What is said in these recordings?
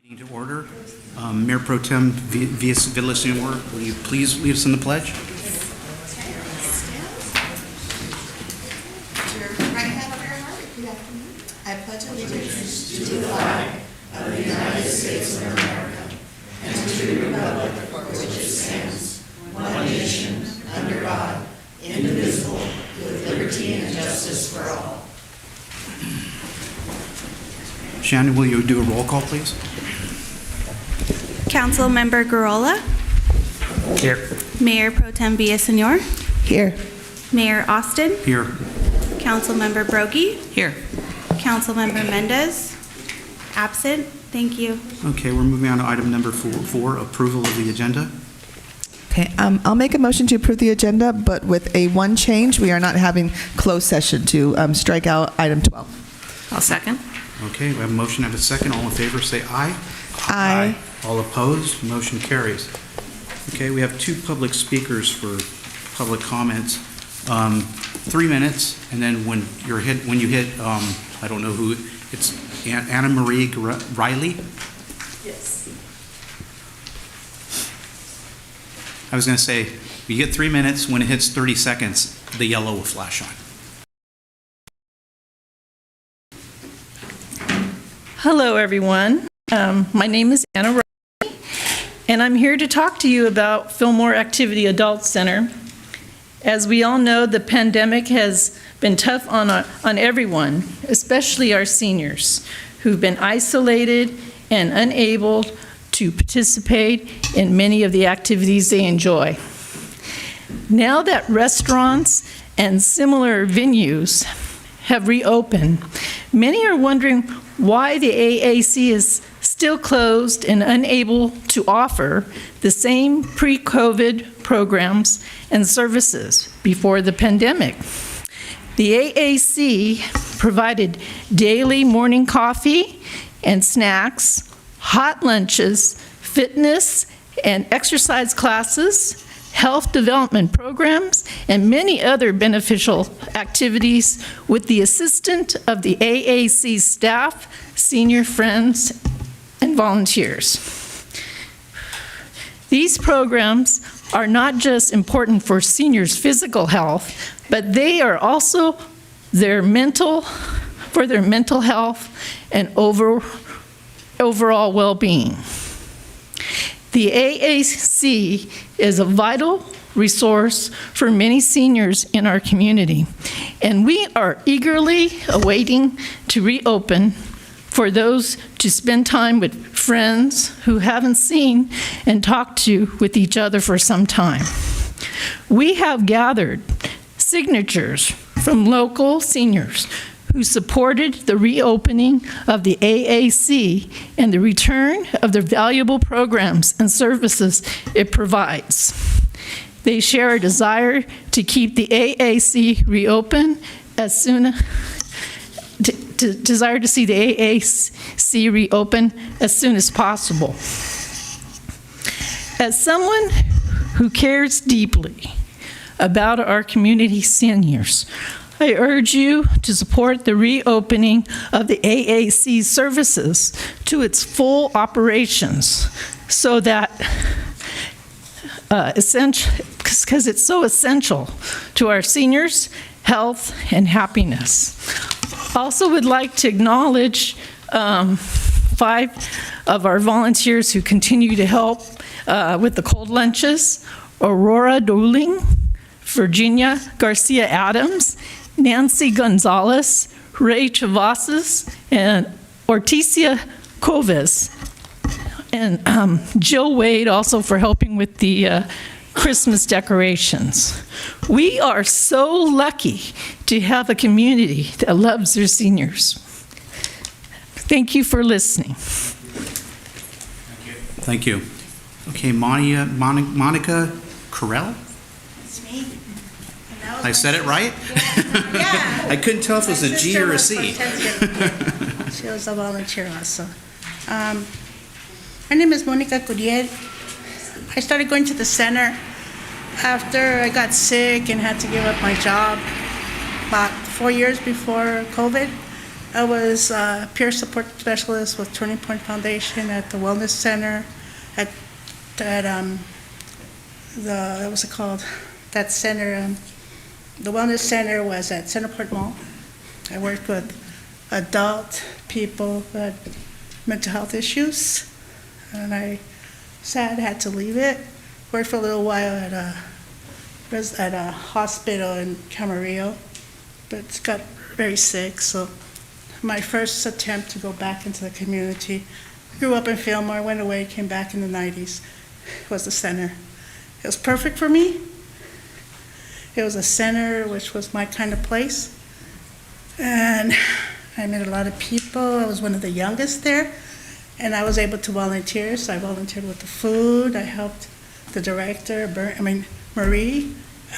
Meeting to order. Mayor Pro Tem Villasenor, will you please lead us in the pledge? Your right hand over your heart, repeat after me. I pledge allegiance to the flag of the United States of America and to the republic for which it stands, one nation, under God, indivisible, with liberty and justice for all. Shannon, will you do a roll call, please? Councilmember Garola, Here. Mayor Pro Tem Villasenor, Here. Mayor Austin, Here. Councilmember Broggie, Here. Councilmember Mendez, absent. Thank you. Okay, we're moving on to item number four, approval of the agenda. Okay, I'll make a motion to approve the agenda, but with a one change. We are not having closed session to strike out item 12. I'll second. Okay, we have a motion and a second. All in favor, say aye. Aye. All opposed, motion carries. Okay, we have two public speakers for public comments. 3 minutes, and then when you hit, I don't know who, it's Anna Marie Riley? Yes. I was going to say, you get 3 minutes, when it hits 30 seconds, the yellow will flash on. Hello, everyone. My name is Anna Riley, and I'm here to talk to you about Fillmore Activity Adult Center. As we all know, the pandemic has been tough on everyone, especially our seniors, who've been isolated and unable to participate in many of the activities they enjoy. Now that restaurants and similar venues have reopened, many are wondering why the AAC is still closed and unable to offer the same pre-COVID programs and services before the pandemic. The AAC provided daily morning coffee and snacks, hot lunches, fitness and exercise classes, health development programs, and many other beneficial activities with the assistance of the AAC staff, senior friends, and volunteers. These programs are not just important for seniors' physical health, but they are also for their mental health and overall well-being. The AAC is a vital resource for many seniors in our community, and we are eagerly awaiting to reopen for those to spend time with friends who haven't seen and talked to with each other for some time. We have gathered signatures from local seniors who supported the reopening of the AAC and the return of the valuable programs and services it provides. They share a desire to keep the AAC reopen as soon desire to see the AAC reopen as soon as possible. As someone who cares deeply about our community seniors, I urge you to support the reopening of the AAC services to its full operations so that because it's so essential to our seniors' health and happiness. Also would like to acknowledge 5 of our volunteers who continue to help with the cold lunches: Aurora Doling, Virginia Garcia Adams, Nancy Gonzalez, Ray Travasas, and Orticia Coves, and Jill Wade also for helping with the Christmas decorations. We are so lucky to have a community that loves their seniors. Thank you for listening. Thank you. Okay, Monica Carell? It's me. I said it right? Yeah. I couldn't tell if it was a G or a C. She was a volunteer also. My name is Monica Curiel. I started going to the center after I got sick and had to give up my job about 4 years before COVID. I was a peer support specialist with Turning Point Foundation at the Wellness Center at what's it called? That center, the Wellness Center was at Centerport Mall. I worked with adult people who had mental health issues, and I had to leave it. Worked for a little while at a hospital in Camarillo, but got very sick, so my first attempt to go back into the community, grew up in Fillmore, went away, came back in the 90s, was the center. It was perfect for me. It was a center which was my kind of place. And I met a lot of people. I was one of the youngest there. And I was able to volunteer, so I volunteered with the food. I helped the director, Marie,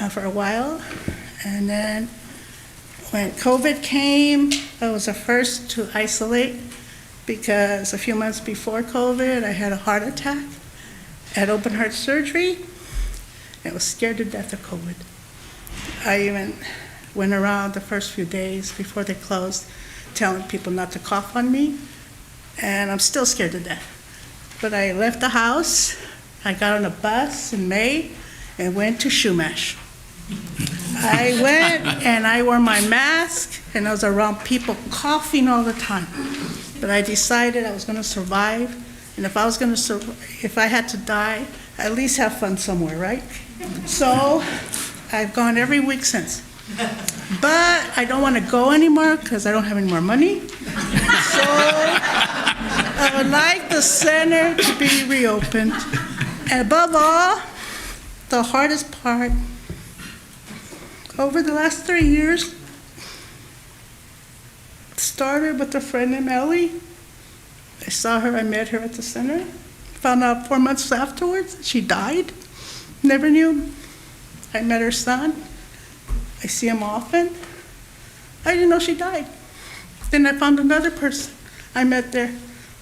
for a while. And then when COVID came, I was the first to isolate because a few months before COVID, I had a heart attack. I had open heart surgery. I was scared to death of COVID. I even went around the first few days before they closed telling people not to cough on me, and I'm still scared to death. But I left the house, I got on a bus in May and went to Shumash. I went and I wore my mask and I was around people coughing all the time. But I decided I was going to survive, and if I had to die, at least have fun somewhere, right? So I've gone every week since. But I don't want to go anymore because I don't have any more money. So I would like the center to be reopened. And above all, the hardest part, over the last 3 years, started with a friend named Ellie. I saw her, I met her at the center. Found out 4 months afterwards she died. Never knew. I met her son. I see him often. I didn't know she died. Then I found another person I met there.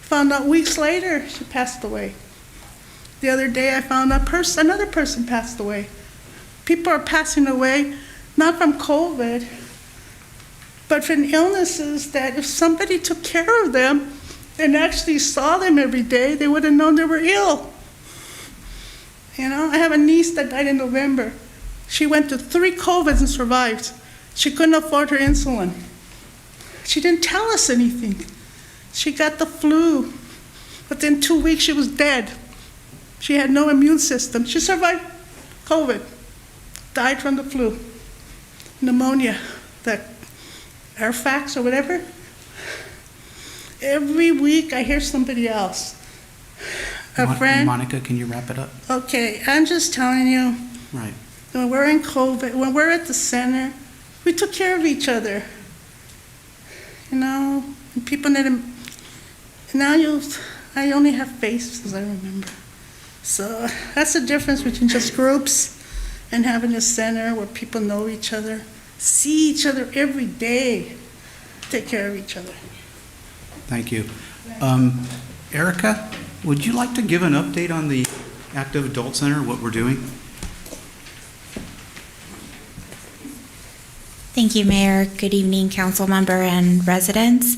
Found out weeks later she passed away. The other day I found out another person passed away. People are passing away, not from COVID, but from illnesses that if somebody took care of them and actually saw them every day, they would have known they were ill. You know, I have a niece that died in November. She went through 3 COVIDs and survived. She couldn't afford her insulin. She didn't tell us anything. She got the flu. Within 2 weeks, she was dead. She had no immune system. She survived COVID, died from the flu, pneumonia, the Airfax or whatever. Every week, I hear somebody else. A friend. Monica, can you wrap it up? Okay, I'm just telling you. Right. When we're in COVID, when we're at the center, we took care of each other. You know, and people need to, now I only have faces I remember. So that's the difference between just groups and having a center where people know each other, see each other every day, take care of each other. Thank you. Erica, would you like to give an update on the Active Adult Center, what we're doing? Thank you, Mayor. Good evening, council member and residents.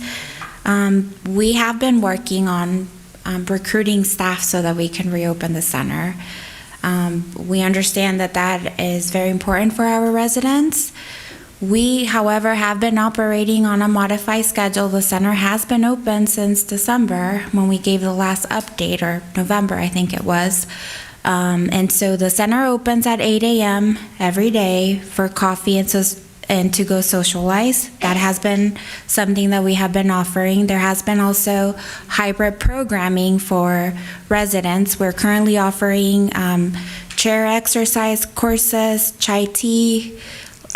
We have been working on recruiting staff so that we can reopen the center. We understand that that is very important for our residents. We, however, have been operating on a modified schedule. The center has been open since December when we gave the last update, or November, I think it was. And so the center opens at 8 a.m. every day for coffee and to go socialize. That has been something that we have been offering. There has been also hybrid programming for residents. We're currently offering chair exercise courses, chai tea,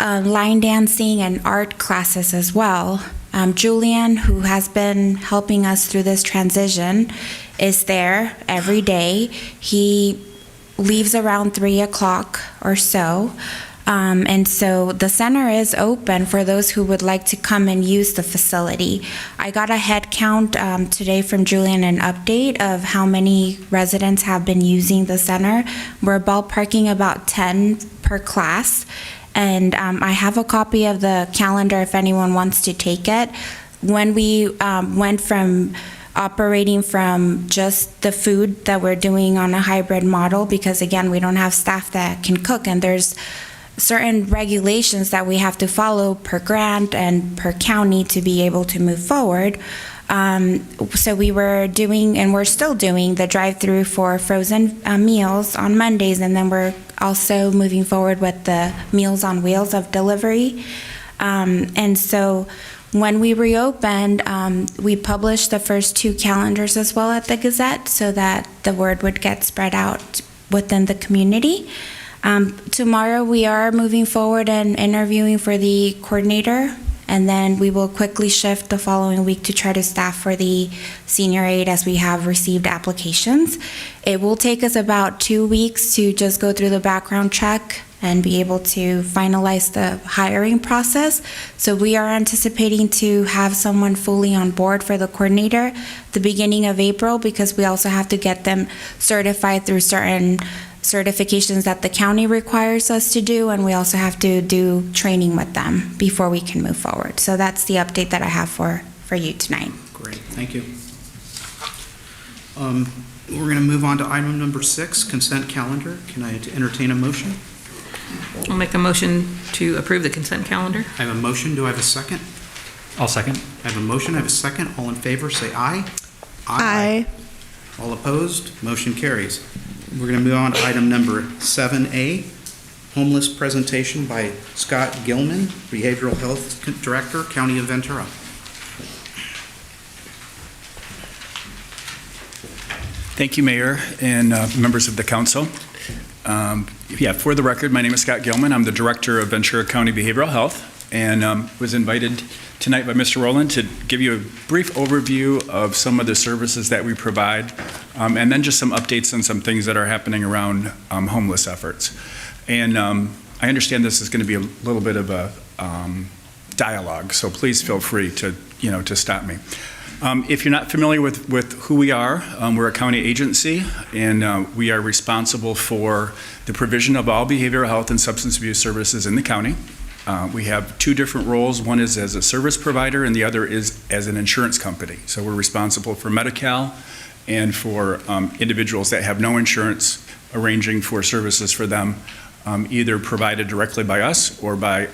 line dancing, and art classes as well. Julian, who has been helping us through this transition, is there every day. He leaves around 3 o'clock or so. And so the center is open for those who would like to come and use the facility. I got a head count today from Julian, an update of how many residents have been using the center. We're ballparking about 10 per class. And I have a copy of the calendar if anyone wants to take it. when we went from operating from just the food that we're doing on a hybrid model, because again, we don't have staff that can cook, and there's certain regulations that we have to follow per grant and per county to be able to move forward. So we were doing, and we're still doing, the drive-through for frozen meals on Mondays, and then we're also moving forward with the Meals on Wheels of delivery. And so when we reopened, we published the first 2 calendars as well at the Gazette so that the word would get spread out within the community. Tomorrow we are moving forward and interviewing for the coordinator, and then we will quickly shift the following week to try to staff for the senior aid as we have received applications. It will take us about 2 weeks to just go through the background check and be able to finalize the hiring process. So we are anticipating to have someone fully on board for the coordinator the beginning of April, because we also have to get them certified through certain certifications that the county requires us to do, and we also have to do training with them before we can move forward. So that's the update that I have for you tonight. Great, thank you. We're going to move on to item number 6, consent calendar. Can I entertain a motion? I'll make a motion to approve the consent calendar. I have a motion. Do I have a second? I'll second. I have a motion. I have a second. All in favor, say aye. Aye. All opposed? Motion carries. We're going to move on to item number 7A, homeless presentation by Scott Gilman, Behavioral Health Director, County of Ventura. Thank you, Mayor and members of the council. For the record, my name is Scott Gilman. I'm the Director of Ventura County Behavioral Health, and was invited tonight by Mr. Rowland to give you a brief overview of some of the services that we provide, and then just some updates on some things that are happening around homeless efforts. And I understand this is going to be a little bit of a dialogue, so please feel free to stop me. If you're not familiar with who we are, we're a county agency, and we are responsible for the provision of all behavioral health and substance abuse services in the county. We have 2 different roles. One is as a service provider, and the other is as an insurance company. So we're responsible for Medi-Cal and for individuals that have no insurance, arranging for services for them, either provided directly by us or by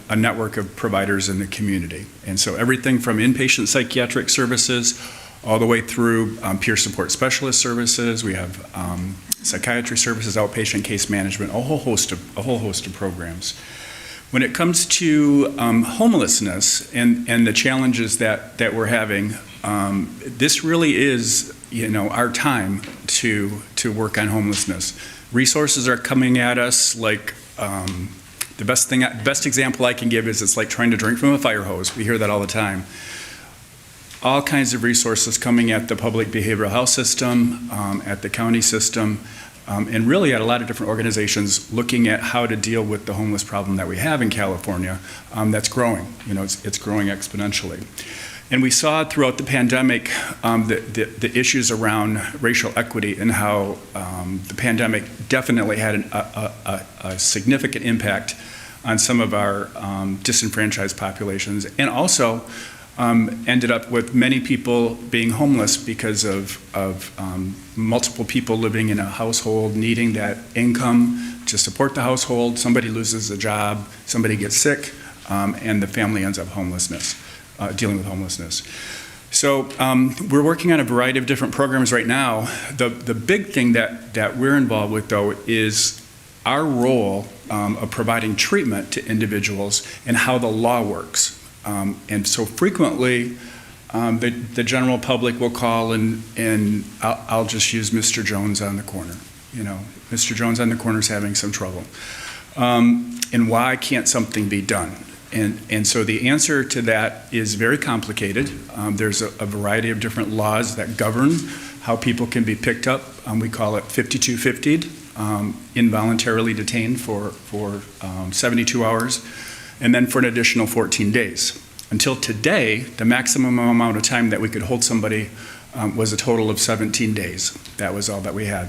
a network of providers in the community. And so everything from inpatient psychiatric services all the way through peer support specialist services. We have psychiatry services, outpatient case management, a whole host of programs. When it comes to homelessness and the challenges that we're having, this really is, our time to work on homelessness. Resources are coming at us like the best example I can give is it's like trying to drink from a fire hose. We hear that all the time. All kinds of resources coming at the public behavioral health system, at the county system. And really at a lot of different organizations looking at how to deal with the homeless problem that we have in California that's growing. It's growing exponentially. And we saw throughout the pandemic the issues around racial equity and how the pandemic definitely had a significant impact on some of our disenfranchised populations, and also ended up with many people being homeless because of multiple people living in a household needing that income to support the household. Somebody loses a job, somebody gets sick, and the family ends up dealing with homelessness. So we're working on a variety of different programs right now. The big thing that we're involved with, though, is our role of providing treatment to individuals and how the law works. And so frequently, the general public will call and I'll just use Mr. Jones on the corner. Mr. Jones on the corner is having some trouble. And why can't something be done? And so the answer to that is very complicated. There's a variety of different laws that govern how people can be picked up. We call it 5250'd, involuntarily detained for 72 hours. And then for an additional 14 days. Until today, the maximum amount of time that we could hold somebody was a total of 17 days. That was all that we had.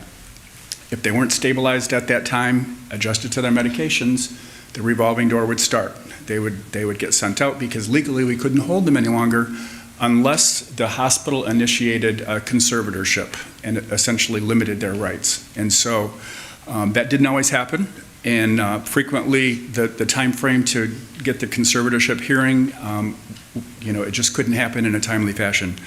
If they weren't stabilized at that time, adjusted to their medications, the revolving door would start. they would get sent out because legally we couldn't hold them any longer unless the hospital initiated a conservatorship and it essentially limited their rights. And so that didn't always happen. And frequently the time frame to get the conservatorship hearing, it just couldn't happen in a timely fashion.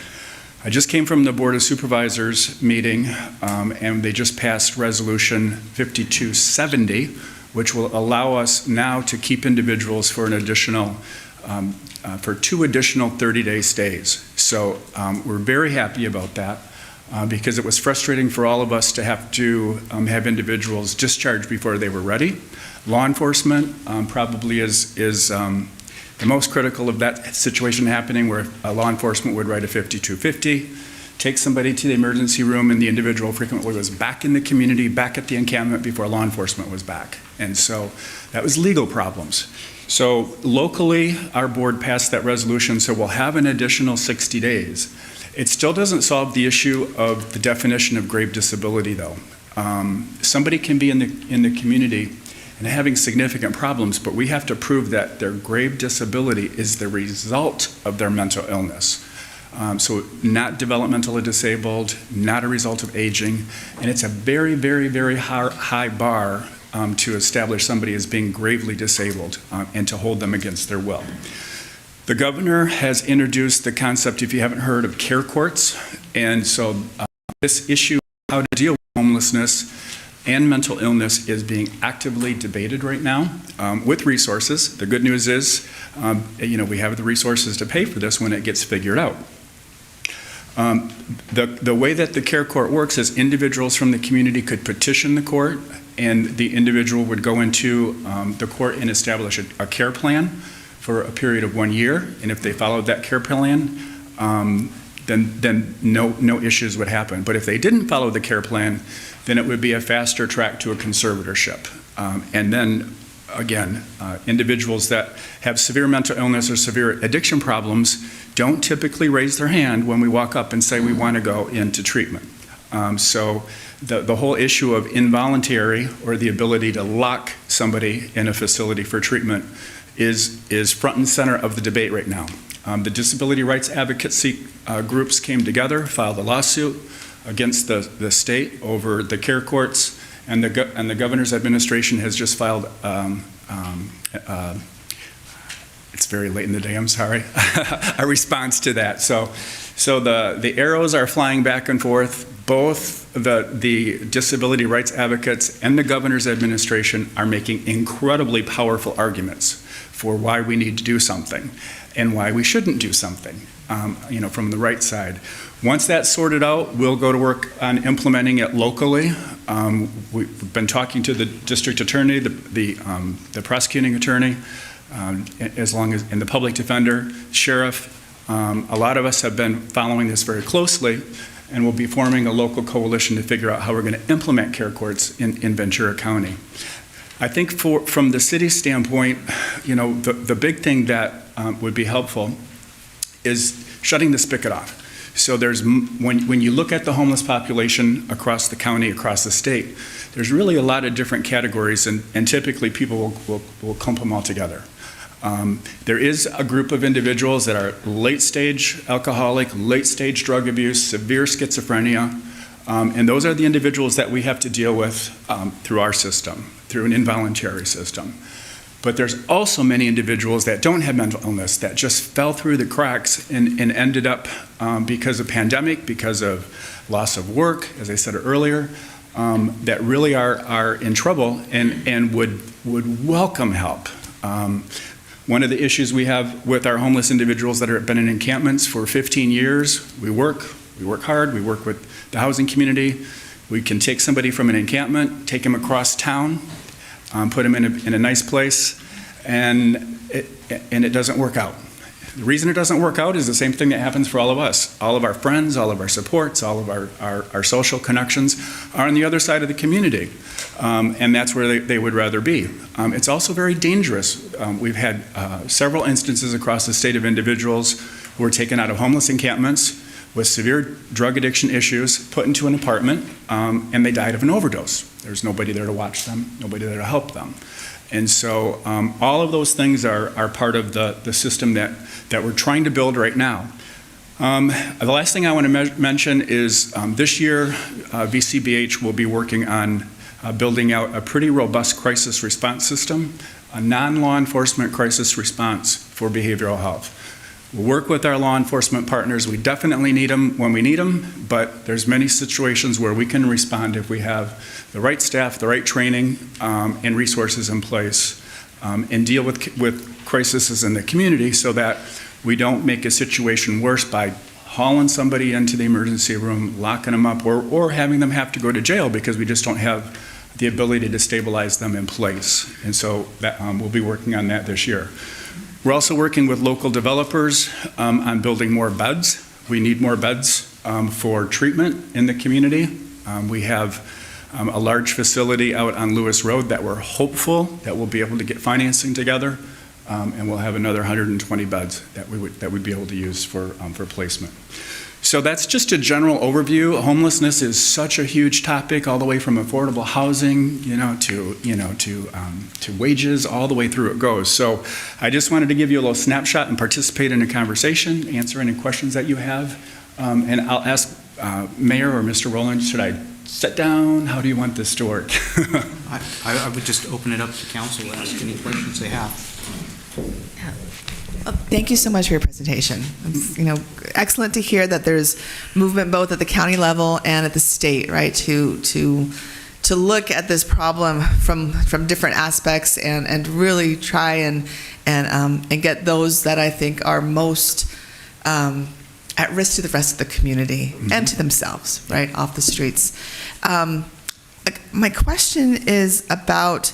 I just came from the Board of Supervisors meeting, and they just passed Resolution 5270, which will allow us now to keep individuals for an additional, for 2 additional 30-day stays. So we're very happy about that because it was frustrating for all of us to have to have individuals discharged before they were ready. Law enforcement probably is the most critical of that situation happening, where law enforcement would write a 5250, take somebody to the emergency room, and the individual frequently was back in the community, back at the encampment before law enforcement was back. And so that was legal problems. So locally, our board passed that resolution, so we'll have an additional 60 days. It still doesn't solve the issue of the definition of grave disability, though. Somebody can be in the community and having significant problems, but we have to prove that their grave disability is the result of their mental illness. So not developmentally disabled, not a result of aging, and it's a very, very, very high bar to establish somebody as being gravely disabled and to hold them against their will. The governor has introduced the concept, if you haven't heard, of care courts, and so this issue, how to deal with homelessness and mental illness, is being actively debated right now with resources. The good news is, we have the resources to pay for this when it gets figured out. The way that the care court works is individuals from the community could petition the court, and the individual would go into the court and establish a care plan for a period of 1 year. And if they followed that care plan, then no issues would happen. But if they didn't follow the care plan, then it would be a faster track to a conservatorship. And then, again, individuals that have severe mental illness or severe addiction problems don't typically raise their hand when we walk up and say we want to go into treatment. So the whole issue of involuntary, or the ability to lock somebody in a facility for treatment, is front and center of the debate right now. The disability rights advocacy groups came together, filed a lawsuit against the state over the care courts, and the governor's administration has just filed, it's very late in the day, I'm sorry, a response to that. So the arrows are flying back and forth. Both the disability rights advocates and the governor's administration are making incredibly powerful arguments for why we need to do something and why we shouldn't do something, from the right side. Once that's sorted out, we'll go to work on implementing it locally. We've been talking to the district attorney, the prosecuting attorney, and the public defender, sheriff. A lot of us have been following this very closely, and we'll be forming a local coalition to figure out how we're going to implement care courts in Ventura County. I think from the city standpoint, the big thing that would be helpful is shutting the spigot off. So when you look at the homeless population across the county, across the state, there's really a lot of different categories, and typically people will clump them all together. There is a group of individuals that are late-stage alcoholic, late-stage drug abuse, severe schizophrenia, and those are the individuals that we have to deal with through our system, through an involuntary system. But there's also many individuals that don't have mental illness, that just fell through the cracks and ended up, because of pandemic, because of loss of work, as I said earlier, that really are in trouble and would welcome help. One of the issues we have with our homeless individuals that have been in encampments for 15 years, we work hard, we work with the housing community. We can take somebody from an encampment, take them across town, put them in a nice place, and it doesn't work out. The reason it doesn't work out is the same thing that happens for all of us. All of our friends, all of our supports, all of our social connections are on the other side of the community, and that's where they would rather be. It's also very dangerous. We've had several instances across the state of individuals who were taken out of homeless encampments with severe drug addiction issues, put into an apartment, and they died of an overdose. There's nobody there to watch them, nobody there to help them. And so all of those things are part of the system that we're trying to build right now. The last thing I want to mention is this year, VCBH will be working on building out a pretty robust crisis response system, a non-law enforcement crisis response for behavioral health. We'll work with our law enforcement partners. We definitely need them when we need them, but there's many situations where we can respond if we have the right staff, the right training, and resources in place, and deal with crises in the community so that we don't make a situation worse by hauling somebody into the emergency room, locking them up, or having them have to go to jail because we just don't have the ability to stabilize them in place. And so that, we'll be working on that this year. We're also working with local developers on building more beds. We need more beds for treatment in the community. We have a large facility out on Lewis Road that we're hopeful that we'll be able to get financing together, and we'll have another 120 beds that we'd be able to use for placement. So that's just a general overview. Homelessness is such a huge topic, all the way from affordable housing, to wages, all the way through it goes. So I just wanted to give you a little snapshot and participate in a conversation, answer any questions that you have, and I'll ask Mayor or Mr. Rowland, should I sit down? How do you want this to work? I would just open it up to council to ask any questions they have. Thank you so much for your presentation. It's, excellent to hear that there's movement both at the county level and at the state, right, to look at this problem from different aspects and really try and get those that I think are most at risk to the rest of the community and to themselves, right, off the streets. My question is about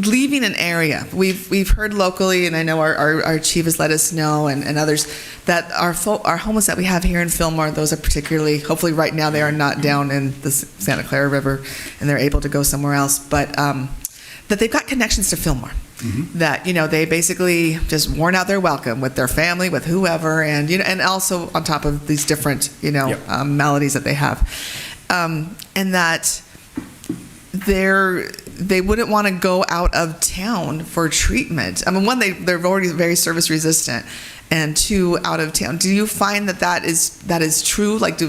leaving an area. We've heard locally, and I know our chief has let us know, and others, that our homeless that we have here in Fillmore, those are particularly, hopefully right now they are not down in the Santa Clara River and they're able to go somewhere else, but that they've got connections to Fillmore. Mm-hmm. That, they basically just worn out their welcome with their family, with whoever, and, and also on top of these different, maladies that they have. And that they wouldn't want to go out of town for treatment. I mean, one, they're already very service resistant, and two, out of town. Do you find that is true? Like, do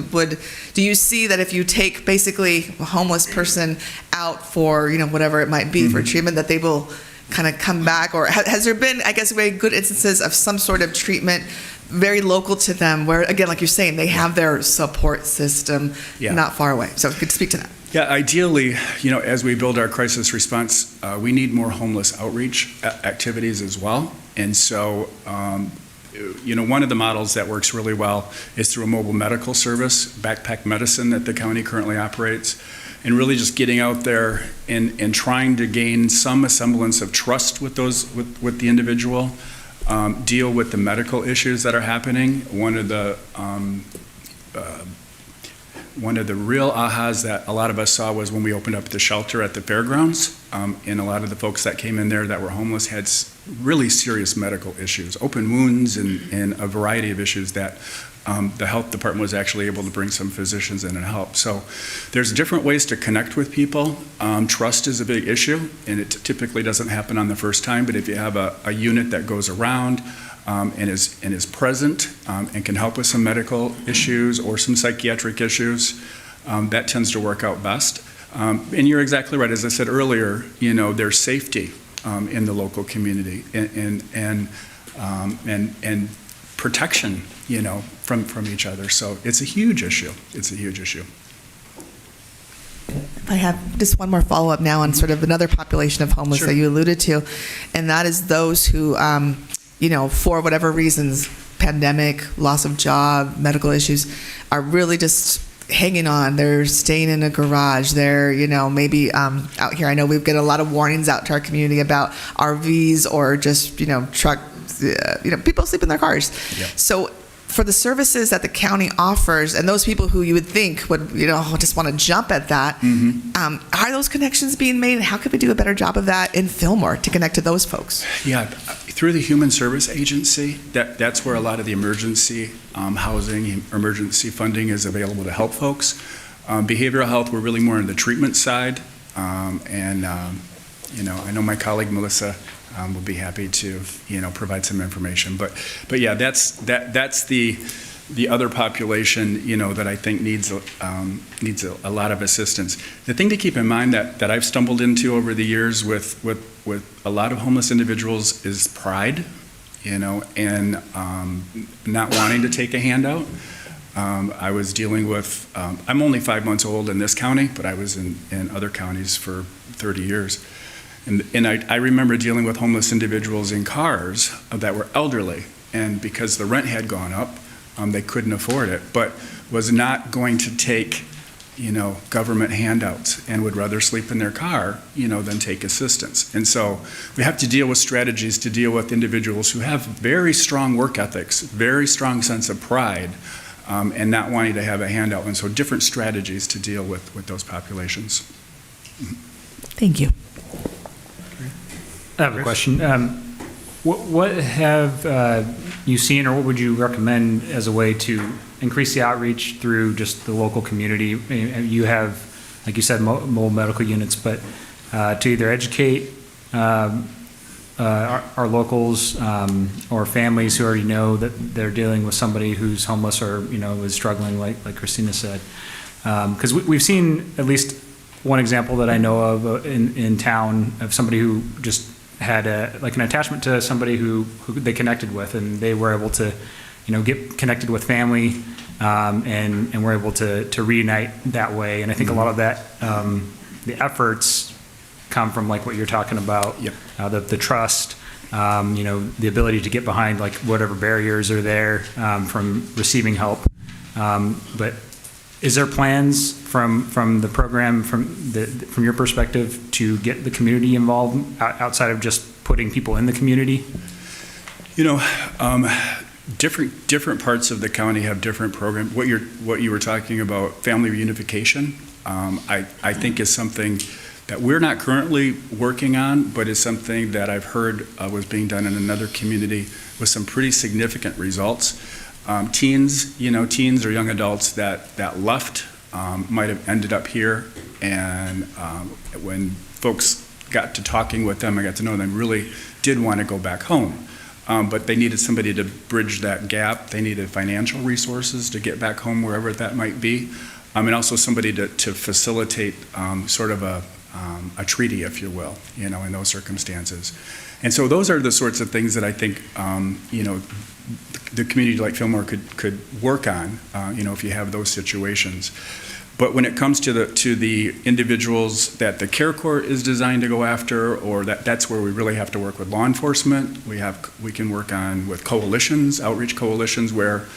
you see that if you take basically a homeless person out for whatever it might be for treatment, that they will kind of come back? Or has there been, I guess, very good instances of some sort of treatment very local to them, where, again, like you're saying, they have their support system not far away? So if you could speak to that. Yeah, ideally, as we build our crisis response, we need more homeless outreach activities as well. And so, one of the models that works really well is through a mobile medical service, backpack medicine, that the county currently operates, and really just getting out there and trying to gain some semblance of trust with the individual, deal with the medical issues that are happening. One of the real ahas that a lot of us saw was when we opened up the shelter at the fairgrounds, and a lot of the folks that came in there that were homeless had really serious medical issues, open wounds and a variety of issues that the health department was actually able to bring some physicians in and help. So there's different ways to connect with people. Trust is a big issue, and it typically doesn't happen on the first time, but if you have a unit that goes around and is present and can help with some medical issues or some psychiatric issues, that tends to work out best. And you're exactly right. As I said earlier, there's safety in the local community and protection, from each other. So it's a huge issue. It's a huge issue. I have just one more follow-up now on sort of another population of homeless that you alluded to, and that is those who, for whatever reasons, pandemic, loss of job, medical issues, are really just hanging on. They're staying in a garage. They're, maybe out here. I know we've got a lot of warnings out to our community about RVs or just, truck, people sleep in their cars. Yep. So for the services that the county offers, and those people who you would think would, just want to jump at that, are those connections being made? And how could we do a better job of that in Fillmore to connect to those folks? Yeah, through the Human Service Agency, that's where a lot of the emergency housing, emergency funding is available to help folks. Behavioral health, we're really more on the treatment side, I know my colleague Melissa will be happy to, provide some information. But yeah, that's the other population, that I think needs a lot of assistance. The thing to keep in mind that I've stumbled into over the years with a lot of homeless individuals is pride, and not wanting to take a handout. I was dealing with, I'm only 5 months old in this county, but I was in other counties for 30 years. And I remember dealing with homeless individuals in cars that were elderly, and because the rent had gone up, they couldn't afford it, but was not going to take, government handouts and would rather sleep in their car, than take assistance. And so we have to deal with strategies to deal with individuals who have very strong work ethics, very strong sense of pride, and not wanting to have a handout. And so different strategies to deal with those populations. Thank you. I have a question. What have you seen, or what would you recommend as a way to increase the outreach through just the local community? You have, like you said, mobile medical units, but to either educate our locals or families who already know that they're dealing with somebody who's homeless or is struggling, like Christina said, because we've seen at least one example that I know of in town of somebody who just had an attachment to somebody who they connected with, and they were able to get connected with family and were able to reunite that way. And I think a lot of that the efforts come from like what you're talking about. Yep. The trust, the ability to get behind like whatever barriers are there from receiving help. But is there plans from the program, from your perspective, to get the community involved outside of just putting people in the community? Different parts of the county have different programs. What you were talking about, family reunification, I think is something that we're not currently working on, but is something that I've heard was being done in another community with some pretty significant results. Teens or young adults that left might have ended up here, and when folks got to talking with them, I got to know them, really did want to go back home. But they needed somebody to bridge that gap. They needed financial resources to get back home, wherever that might be, and also somebody to facilitate sort of a treaty, if you will, in those circumstances. And so those are the sorts of things that I think, the community like Fillmore could work on, if you have those situations. But when it comes to the individuals that the Care Corps is designed to go after, or that's where we really have to work with law enforcement. We can work on with coalitions, outreach coalitions, where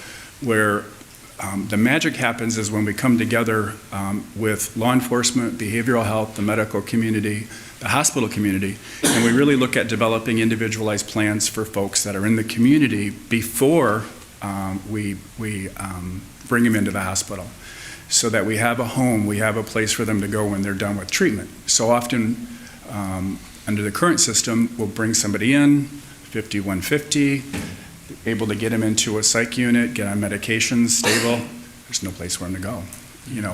the magic happens is when we come together with law enforcement, behavioral health, the medical community, the hospital community, and we really look at developing individualized plans for folks that are in the community before we bring them into the hospital, so that we have a home, we have a place for them to go when they're done with treatment. So often, under the current system, we'll bring somebody in, 5150, able to get them into a psych unit, get on medications, stable. There's no place for them to go,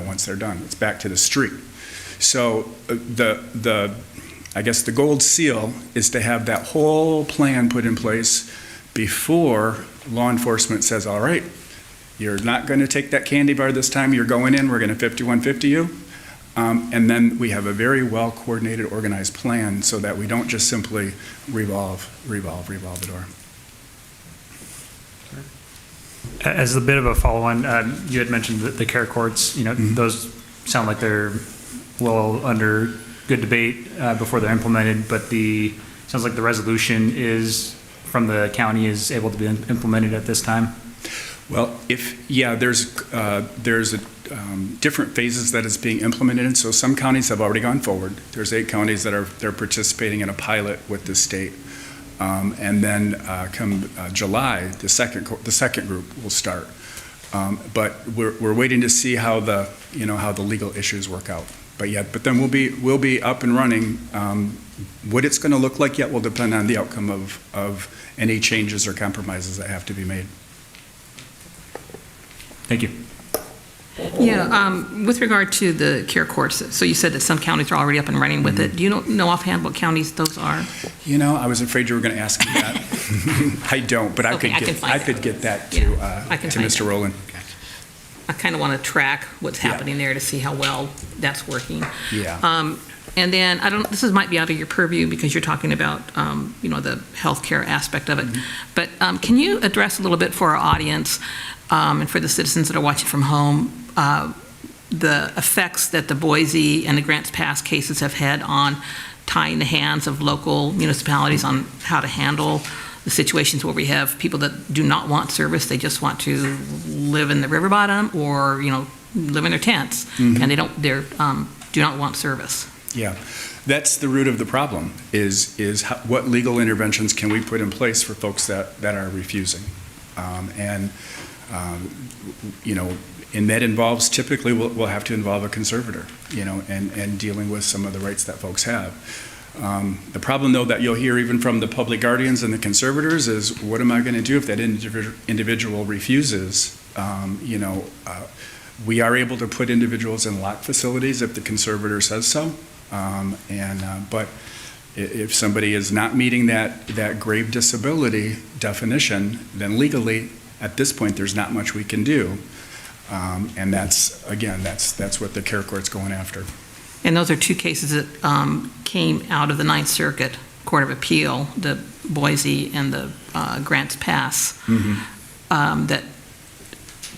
once they're done. It's back to the street. So I guess the gold seal is to have that whole plan put in place before law enforcement says, all right, you're not going to take that candy bar this time, you're going in, we're going to 5150 you. And then we have a very well coordinated, organized plan so that we don't just simply revolve the door. As a bit of a follow-on, you had mentioned the care courts. Those sound like they're well under good debate before they're implemented. But sounds like the resolution from the county is able to be implemented at this time. Well, there's different phases that it's being implemented in. So some counties have already gone forward. There's 8 counties they're participating in a pilot with the state. And then come July, the second group will start. But we're waiting to see how the legal issues work out. But then we'll be up and running. What it's going to look like yet will depend on the outcome of any changes or compromises that have to be made. Thank you. Yeah, with regard to the care courts, so you said that some counties are already up and running with it. Do you know offhand what counties those are? You know, I was afraid you were going to ask me that. I don't, but Okay, I could get that to, Yeah, I can to find Mr. out. Rowland. I kind of want to track what's Yeah. happening there to see how well that's working. Yeah. And then, might be out of your purview because you're talking about, the healthcare aspect of it. But can you address a little bit for our audience and for the citizens that are watching from home, the effects that the Boise and the Grants Pass cases have had on tying the hands of local municipalities on how to handle the situations where we have people that do not want service, they just want to live in the river bottom or, live in their tents, and they do not want service. Yeah, that's the root of the problem, is what legal interventions can we put in place for folks that are refusing? And that involves, typically, we'll have to involve a conservator, and dealing with some of the rights that folks have. The problem, though, that you'll hear even from the public guardians and the conservators is, what am I going to do if that individual refuses? We are able to put individuals in locked facilities if the conservator says so. But if somebody is not meeting that grave disability definition, then legally, at this point, there's not much we can do. And that's what the care court's going after. And those are two cases that came out of the Ninth Circuit Court of Appeal, the Boise and the Grants Pass, that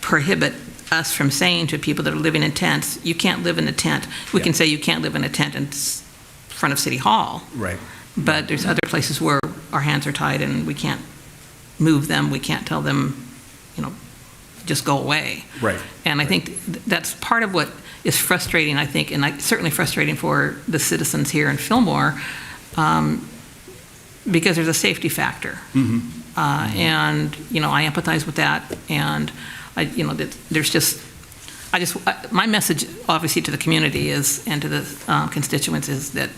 prohibit us from saying to people that are living in tents, you can't live in a tent. We can say you can't live in a tent in front of City Hall. Right. But there's other places where our hands are tied and we can't move them. We can't tell them, just go away. Right. And I think that's part of what is frustrating, I think, and certainly frustrating for the citizens here in Fillmore, because there's a safety factor. And, I empathize with that. And, my message, obviously, to the community is, and to the constituents is that,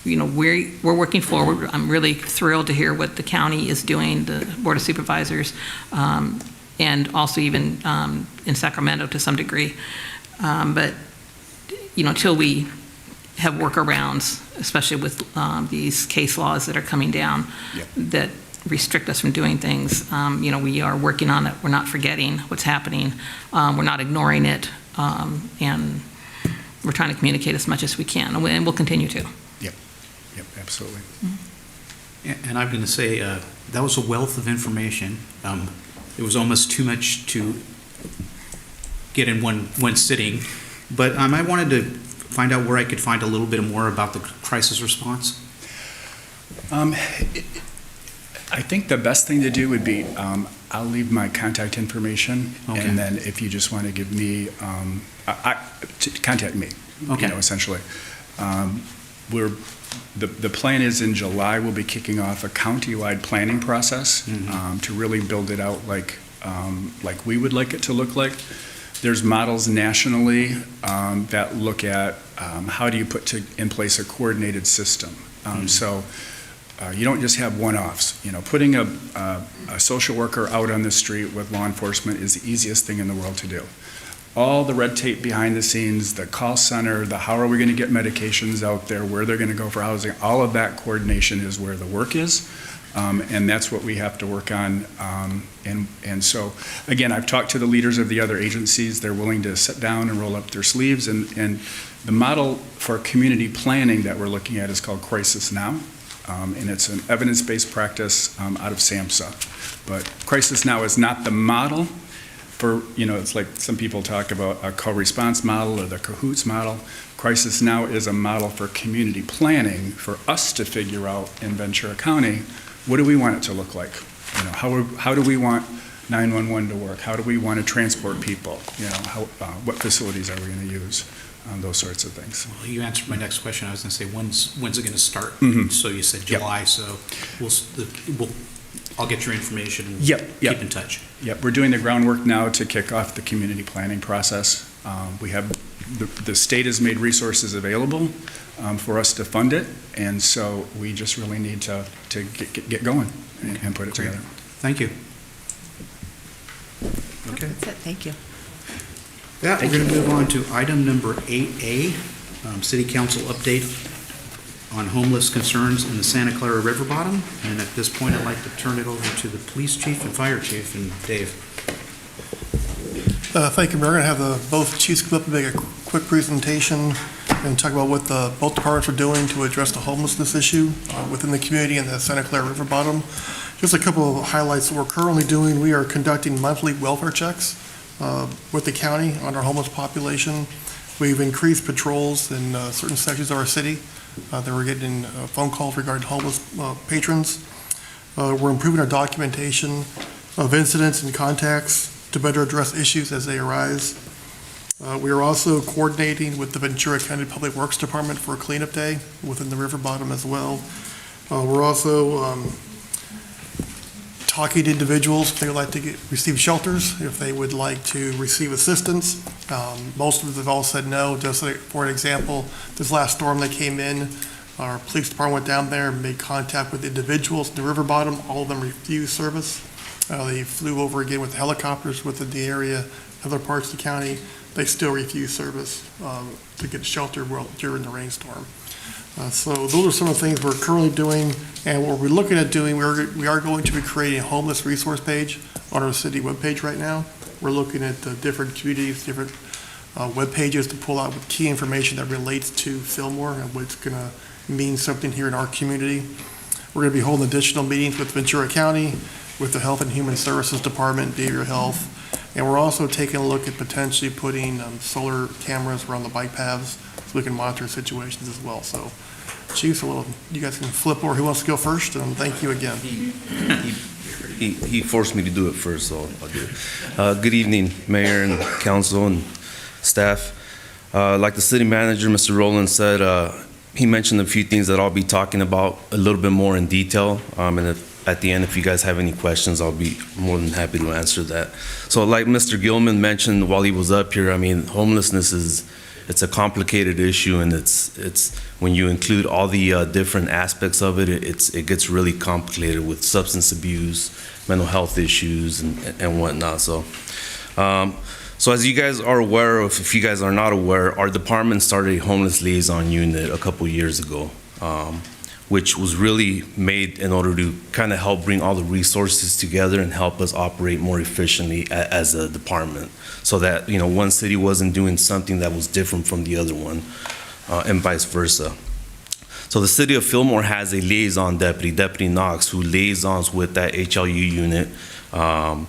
we're working forward. I'm really thrilled to hear what the county is doing, the Board of Supervisors, and also even in Sacramento to some degree. But, until we have workarounds, especially with these case laws that are coming down that restrict us from doing things, we are working on it. We're not forgetting what's happening. We're not ignoring it. And we're trying to communicate as much as we can, and we'll continue to. Yep, absolutely. And I'm going to say that was a wealth of information. It was almost too much to get in one sitting. But I wanted to find out where I could find a little bit more about the crisis response. I think the best thing to do would be, I'll leave my contact information, and then if you just want to give me, contact me, essentially. The plan is in July, we'll be kicking off a county-wide planning process to really build it out like we would like it to look like. There's models nationally that look at how do you put in place a coordinated system. So you don't just have one-offs. Putting a social worker out on the street with law enforcement is the easiest thing in the world to do. All the red tape behind the scenes, the call center, the how are we going to get medications out there, where they're going to go for housing, all of that coordination is where the work is. And that's what we have to work on. And so, again, I've talked to the leaders of the other agencies. They're willing to sit down and roll up their sleeves. And the model for community planning that we're looking at is called Crisis Now. And it's an evidence-based practice out of SAMHSA. But Crisis Now is not the model for, it's like some people talk about a co-response model or the CAHOOTS model. Crisis Now is a model for community planning for us to figure out in Ventura County, what do we want it to look like? How do we want 911 to work? How do we want to transport people? What facilities are we going to use? Those sorts of things. Well, you answered my next question. I was going to say, when's it going to start? So you said July, so I'll get your information and keep in touch. Yep, we're doing the groundwork now to kick off the community planning process. We have, the state has made resources available for us to fund it, and so we just really need to get going and put it together. Thank you. Okay. That's it. Thank you. That, we're going to move on to item number 8A, City Council update on homeless concerns in the Santa Clara River Bottom. And at this point, I'd like to turn it over to the police chief and fire chief, and Dave. Thank you, Mayor. We're going to have both chiefs come up and make a quick presentation and talk about what both departments are doing to address the homelessness issue within the community in the Santa Clara River Bottom. Just a couple of highlights that we're currently doing. We are conducting monthly welfare checks with the county on our homeless population. We've increased patrols in certain sections of our city. That we're getting phone calls regarding homeless patrons. We're improving our documentation of incidents and contacts to better address issues as they arise. We are also coordinating with the Ventura County Public Works Department for a cleanup day within the river bottom as well. We're also talking to individuals if they would like to receive shelters, if they would like to receive assistance. Most of them have all said no. Just like, for an example, this last storm that came in, our police department went down there and made contact with individuals in the river bottom. All of them refused service. They flew over again with helicopters within the area, other parts of the county. They still refuse service to get shelter during the rainstorm. So those are some of the things we're currently doing, and what we're looking at doing, we are going to be creating a homeless resource page on our city webpage right now. We're looking at different communities, different web pages to pull out key information that relates to Fillmore and what's going to mean something here in our community. We're going to be holding additional meetings with Ventura County, with the Health and Human Services Department, Behavioral Health, and we're also taking a look at potentially putting solar cameras around the bike paths so we can monitor situations as well. So, Chief, you guys can flip over. Who wants to go first? And thank you again. He forced me to do it first, so I'll do it. Good evening, Mayor and Council and staff. Like the City Manager, Mr. Rowland said, he mentioned a few things that I'll be talking about a little bit more in detail. And at the end, if you guys have any questions, I'll be more than happy to answer that. So like Mr. Gilman mentioned while he was up here, I mean, homelessness it's a complicated issue, and it's when you include all the different aspects of it, it gets really complicated with substance abuse, mental health issues, and whatnot. So, so as you guys are aware of, if you guys are not aware, our department started a homeless liaison unit a couple years ago, which was really made in order to kind of help bring all the resources together and help us operate more efficiently as a department, so that, you know, one city wasn't doing something that was different from the other one, and vice versa. So the city of Fillmore has a liaison deputy, Deputy Knox, who liaisons with that HLU unit out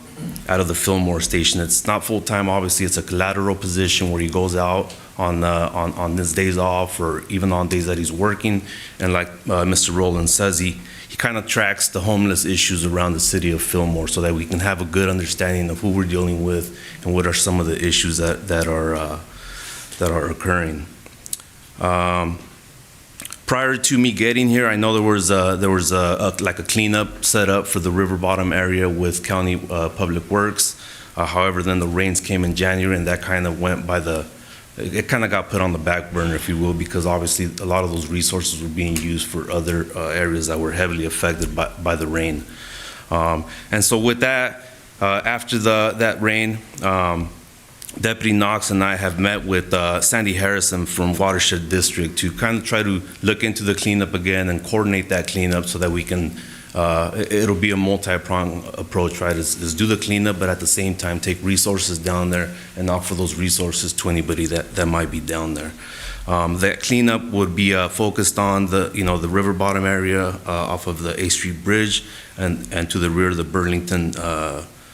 of the Fillmore station. It's not full-time, obviously. It's a collateral position where he goes out on his days off, or even on days that he's working. And like Mr. Rowland says, he kind of tracks the homeless issues around the city of Fillmore so that we can have a good understanding of who we're dealing with and what are some of the issues that are occurring. Prior to me getting here, I know there was like a cleanup set up for the river bottom area with County Public Works. However, then the rains came in January, and that kind of went by it kind of got put on the back burner, if you will, because obviously a lot of those resources were being used for other areas that were heavily affected by the rain. And so with that, after that rain, Deputy Knox and I have met with Sandy Harrison from Watershed District to kind of try to look into the cleanup again and coordinate that cleanup so that we can, it'll be a multi-pronged approach, right? Is do the cleanup, but at the same time take resources down there and offer those resources to anybody that might be down there. That cleanup would be focused on the river bottom area off of the A Street Bridge and to the rear of the Burlington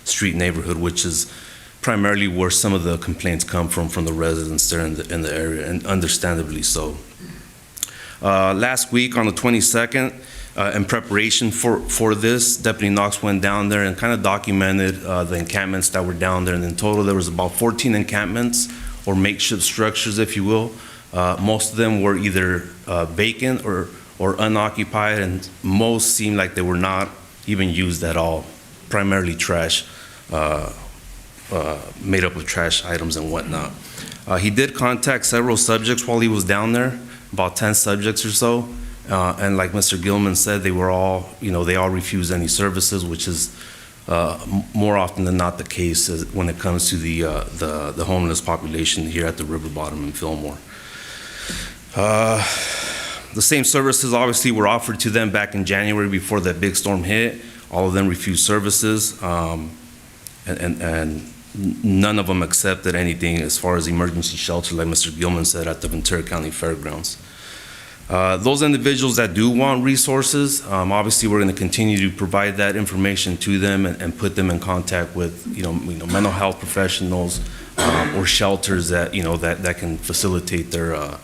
Street neighborhood, which is primarily where some of the complaints come from the residents there in the area, and understandably so. Last week on the 22nd, in preparation for this, Deputy Knox went down there and kind of documented the encampments that were down there, and in total there was about 14 encampments, or makeshift structures, if you will. Most of them were either vacant or unoccupied, and most seemed like they were not even used at all, primarily trash, made up of trash items and whatnot. He did contact several subjects while he was down there, about 10 subjects or so, and like Mr. Gilman said, they were all, they all refused any services, which is more often than not the case when it comes to the homeless population here at the river bottom in Fillmore. The same services obviously were offered to them back in January before that big storm hit. All of them refused services, and none of them accepted anything as far as emergency shelter, like Mr. Gilman said, at the Ventura County Fairgrounds. Those individuals that do want resources, obviously we're going to continue to provide that information to them and put them in contact with mental health professionals or shelters that that can facilitate their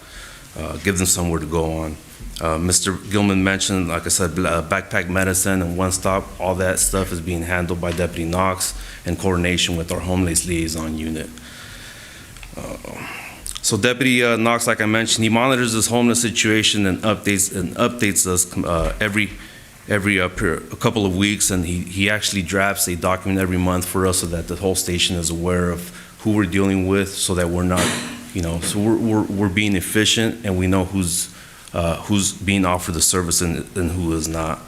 give them somewhere to go on. Mr. Gilman mentioned, like I said, backpack medicine and One Stop. All that stuff is being handled by Deputy Knox in coordination with our homeless liaison unit. So Deputy Knox, like I mentioned, he monitors this homeless situation and updates us every a couple of weeks, and he actually drafts a document every month for us so that the whole station is aware of who we're dealing with, so that we're not, so we're being efficient and we know who's being offered the service and who is not.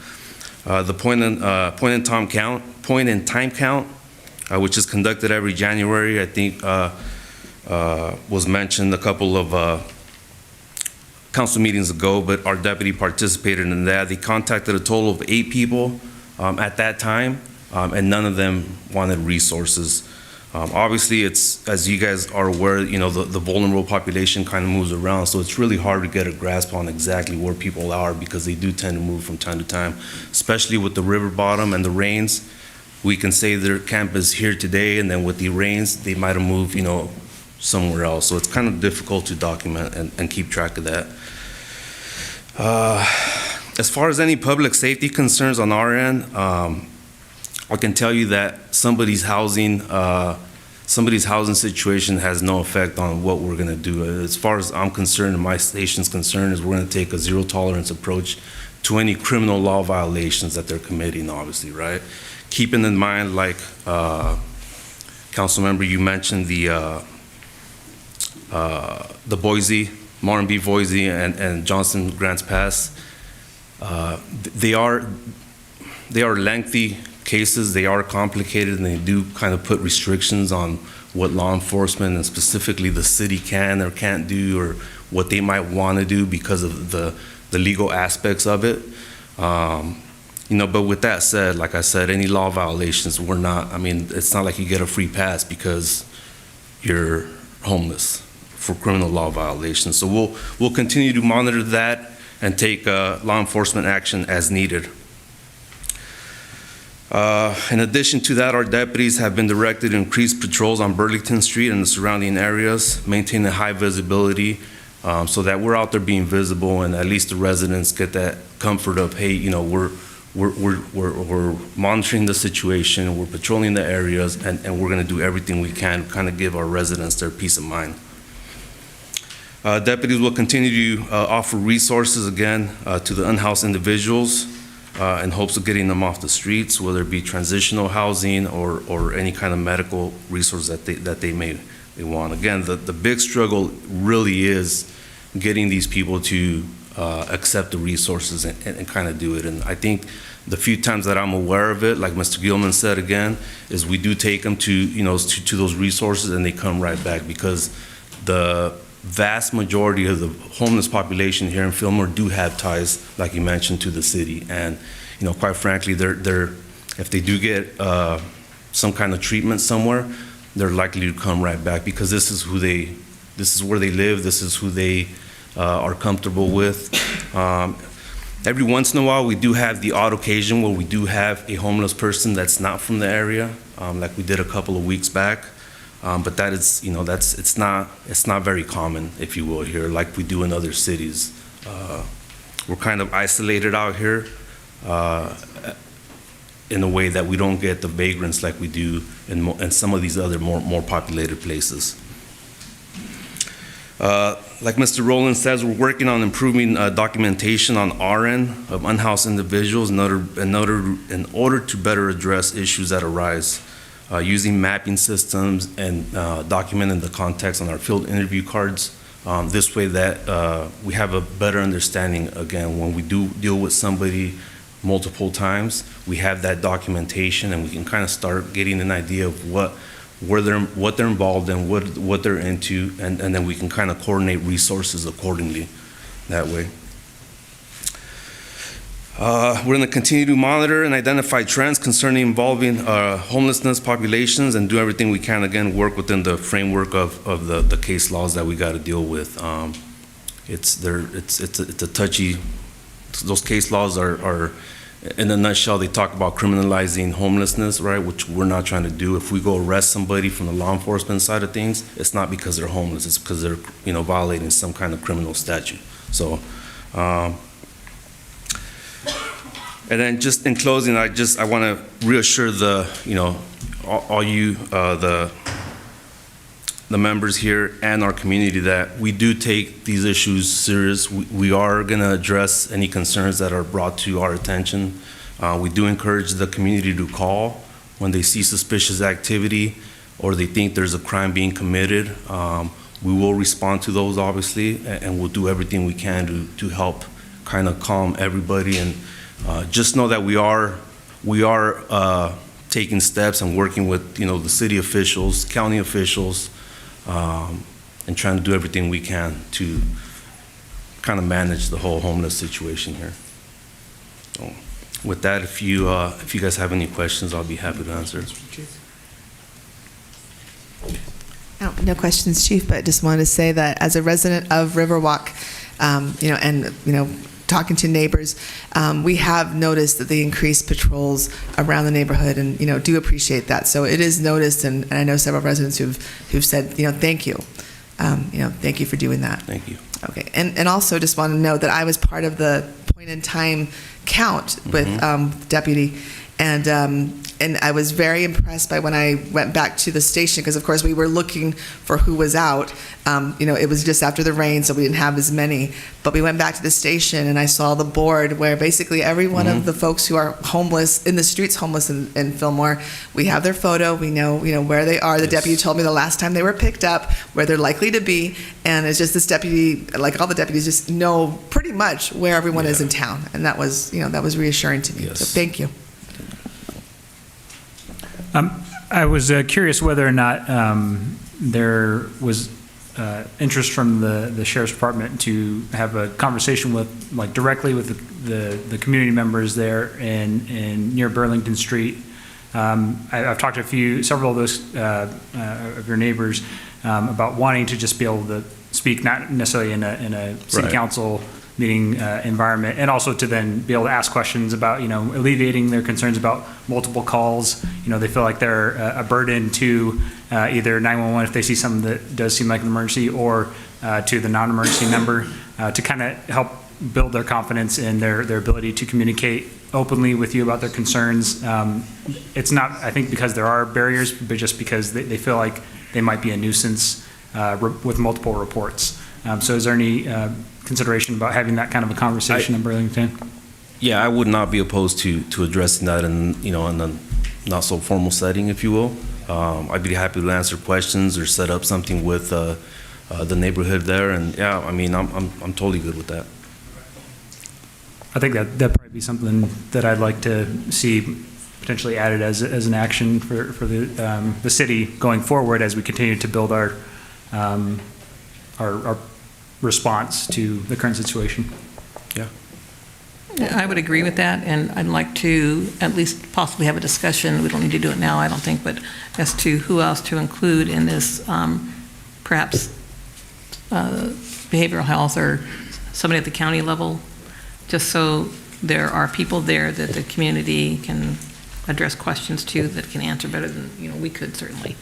The point in time count, which is conducted every January, I think was mentioned a couple of council meetings ago, but our deputy participated in that. They contacted a total of 8 people at that time, and none of them wanted resources. Obviously, it's, as you guys are aware, the vulnerable population kind of moves around, so it's really hard to get a grasp on exactly where people are, because they do tend to move from time to time, especially with the river bottom and the rains. We can say their camp is here today, and then with the rains, they might have moved, somewhere else. So it's kind of difficult to document and keep track of that. As far as any public safety concerns on our end, I can tell you that somebody's housing situation has no effect on what we're going to do. As far as I'm concerned and my station's concerned, is we're going to take a zero tolerance approach to any criminal law violations that they're committing, obviously, right? Keeping in mind, like council member, you mentioned the Boise, Martin B. Boise and Johnson Grants Pass. They are lengthy cases, they are complicated, and they do kind of put restrictions on what law enforcement and specifically the city can or can't do, or what they might want to do because of the legal aspects of it. But with that said, like I said, any law violations, it's not like you get a free pass because you're homeless for criminal law violations. So we'll continue to monitor that and take law enforcement action as needed. In addition to that, our deputies have been directed to increase patrols on Burlington Street and the surrounding areas, maintain a high visibility, so that we're out there being visible, and at least the residents get that comfort of, hey, we're monitoring the situation, we're patrolling the areas, and we're going to do everything we can to kind of give our residents their peace of mind. Deputies will continue to offer resources again to the unhoused individuals in hopes of getting them off the streets, whether it be transitional housing or any kind of medical resource that they may want. Again, the big struggle really is getting these people to accept the resources and kind of do it. And I think the few times that I'm aware of it, like Mr. Gilman said again, is we do take them to to those resources, and they come right back, because the vast majority of the homeless population here in Fillmore do have ties, like you mentioned, to the city. And quite frankly, they're if they do get some kind of treatment somewhere, they're likely to come right back, because this is where they live, this is who they are comfortable with. Every once in a while, we do have the odd occasion where we do have a homeless person that's not from the area, like we did a couple of weeks back. But that is, it's not very common, if you will, here, like we do in other cities. We're kind of isolated out here in a way that we don't get the vagrants like we do in some of these other more populated places. Like Mr. Rowland says, we're working on improving documentation on our end of unhoused individuals in order to better address issues that arise. Using mapping systems and documenting the context on our field interview cards. This way that we have a better understanding, again, when we do deal with somebody multiple times, we have that documentation, and we can kind of start getting an idea of what they're involved in, what they're into, and then we can kind of coordinate resources accordingly that way. We're going to continue to monitor and identify trends concerning involving homelessness populations and do everything we can, again, work within the framework of the case laws that we got to deal with. It's a touchy, those case laws are, in a nutshell, they talk about criminalizing homelessness, right, which we're not trying to do. If we go arrest somebody from the law enforcement side of things, it's not because they're homeless, it's because they're, violating some kind of criminal statute. So, and then just in closing, I want to reassure all you, the members here and our community that we do take these issues serious. We are going to address any concerns that are brought to our attention. We do encourage the community to call when they see suspicious activity or they think there's a crime being committed. We will respond to those, obviously, and we'll do everything we can to help kind of calm everybody. And just know that we are taking steps and working with the city officials, county officials, and trying to do everything we can to kind of manage the whole homeless situation here. So with that, if you guys have any questions, I'll be happy to answer. No questions, Chief, but just wanted to say that as a resident of Riverwalk, talking to neighbors, we have noticed that they increased patrols around the neighborhood, and do appreciate that. So it is noticed, and I know several residents who've said, thank you, thank you for doing that. Thank you. Okay, and also just want to note that I was part of the point in time count with deputy, and I was very impressed by when I went back to the station, because of course we were looking for who was out. It was just after the rain, so we didn't have as many. But we went back to the station, and I saw the board where basically every one of the folks who are homeless in the streets, homeless in Fillmore, we have their photo. We know where they are. The deputy told me the last time they were picked up, where they're likely to be, and it's just this deputy, like all the deputies, just know pretty much where everyone is in town, and that was reassuring to me. Yes. So thank you. I was curious whether or not there was interest from the Sheriff's Department to have a conversation with, directly with the community members there in near Burlington Street. I've talked to several of those of your neighbors about wanting to just be able to speak, not necessarily in a city council meeting environment, and also to then be able to ask questions about, alleviating their concerns about multiple calls. They feel like they're a burden to either 911 if they see something that does seem like an emergency, or to the non-emergency number, to kind of help build their confidence in their ability to communicate openly with you about their concerns. It's not, I think, because there are barriers, but just because they feel like they might be a nuisance with multiple reports. So is there any consideration about having that kind of a conversation in Burlington? Yeah, I would not be opposed to addressing that in a not so formal setting, if you will. I'd be happy to answer questions or set up something with the neighborhood there, and yeah, I mean, I'm totally good with that. I think that'd probably be something that I'd like to see potentially added as an action for the city going forward as we continue to build our response to the current situation. Yeah. I would agree with that, and I'd like to at least possibly have a discussion. We don't need to do it now, I don't think, but as to who else to include in this, perhaps behavioral health or somebody at the county level, just so there are people there that the community can address questions to, that can answer better than we could, certainly.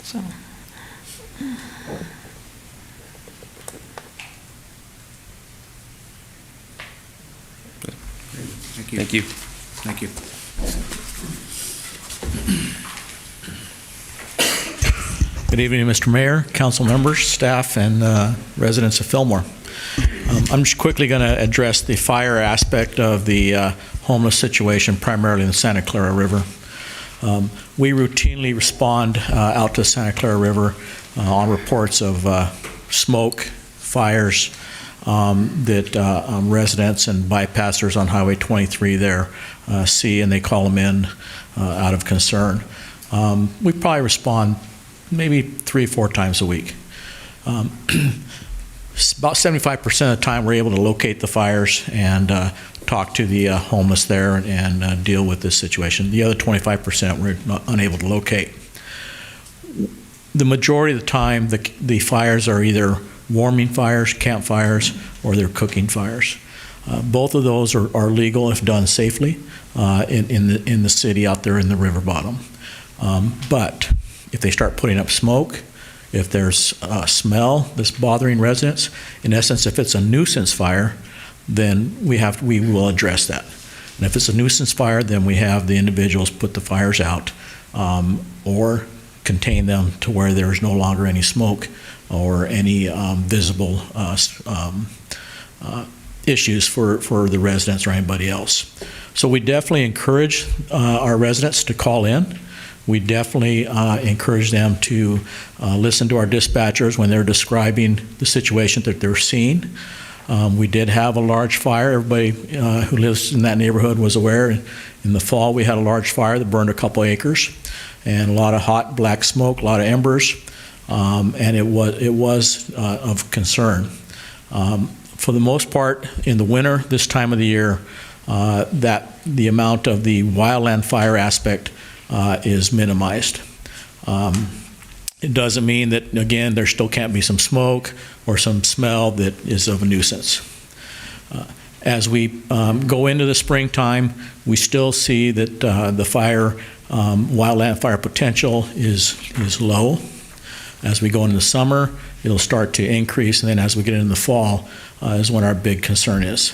So. Thank you. Thank you. Good evening, Mr. Mayor, council members, staff, and residents of Fillmore. I'm just quickly going to address the fire aspect of the homeless situation, primarily in the Santa Clara River. We routinely respond out to Santa Clara River on reports of smoke, fires, that residents and bypassers on Highway 23 there see, and they call them in out of concern. We probably respond maybe 3 or 4 times a week. About 75% of the time, we're able to locate the fires and talk to the homeless there and deal with this situation. The other 25% we're unable to locate. The majority of the time, the fires are either warming fires, campfires, or they're cooking fires. Both of those are legal if done safely in the city out there in the river bottom. But if they start putting up smoke, if there's a smell that's bothering residents, in essence, if it's a nuisance fire, then we will address that. And if it's a nuisance fire, then we have the individuals put the fires out or contain them to where there's no longer any smoke or any visible issues for the residents or anybody else. So we definitely encourage our residents to call in. We definitely encourage them to listen to our dispatchers when they're describing the situation that they're seeing. We did have a large fire. Everybody who lives in that neighborhood was aware. In the fall, we had a large fire that burned a couple acres, and a lot of hot black smoke, a lot of embers, and it was of concern. For the most part, in the winter, this time of the year, that the amount of the wildland fire aspect is minimized. It doesn't mean that, again, there still can't be some smoke or some smell that is of a nuisance. As we go into the springtime, we still see that the wildland fire potential is low. As we go into the summer, it'll start to increase, and then as we get into the fall is when our big concern is.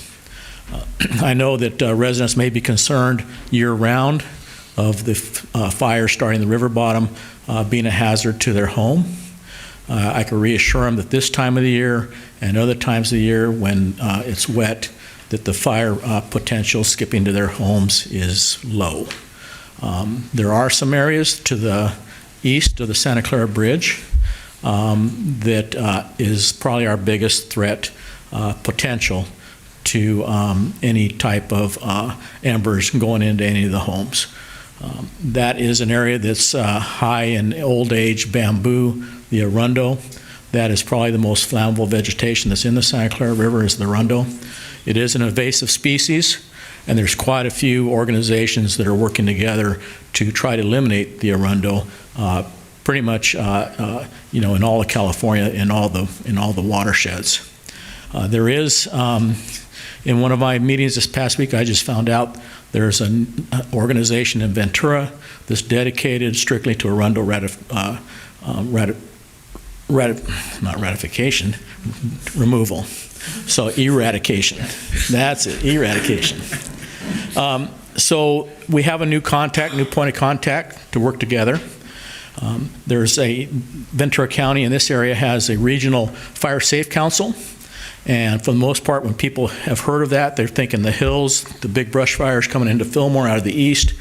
I know that residents may be concerned year-round of the fire starting the river bottom being a hazard to their home. I can reassure them that this time of the year and other times of the year when it's wet, that the fire potential skipping to their homes is low. There are some areas to the east of the Santa Clara Bridge that is probably our biggest threat potential to any type of embers going into any of the homes. That is an area that's high in old age bamboo, the arundo. That is probably the most flammable vegetation that's in the Santa Clara River is the arundo. It is an invasive species, and there's quite a few organizations that are working together to try to eliminate the arundo pretty much in all of California, in all the watersheds. There is, in one of my meetings this past week, I just found out there's an organization in Ventura that's dedicated strictly to arundo removal. So eradication. That's it, eradication. So we have a new point of contact to work together. There's a Ventura County in this area has a regional fire safe council. And for the most part, when people have heard of that, they're thinking the hills, the big brush fires coming into Fillmore out of the east.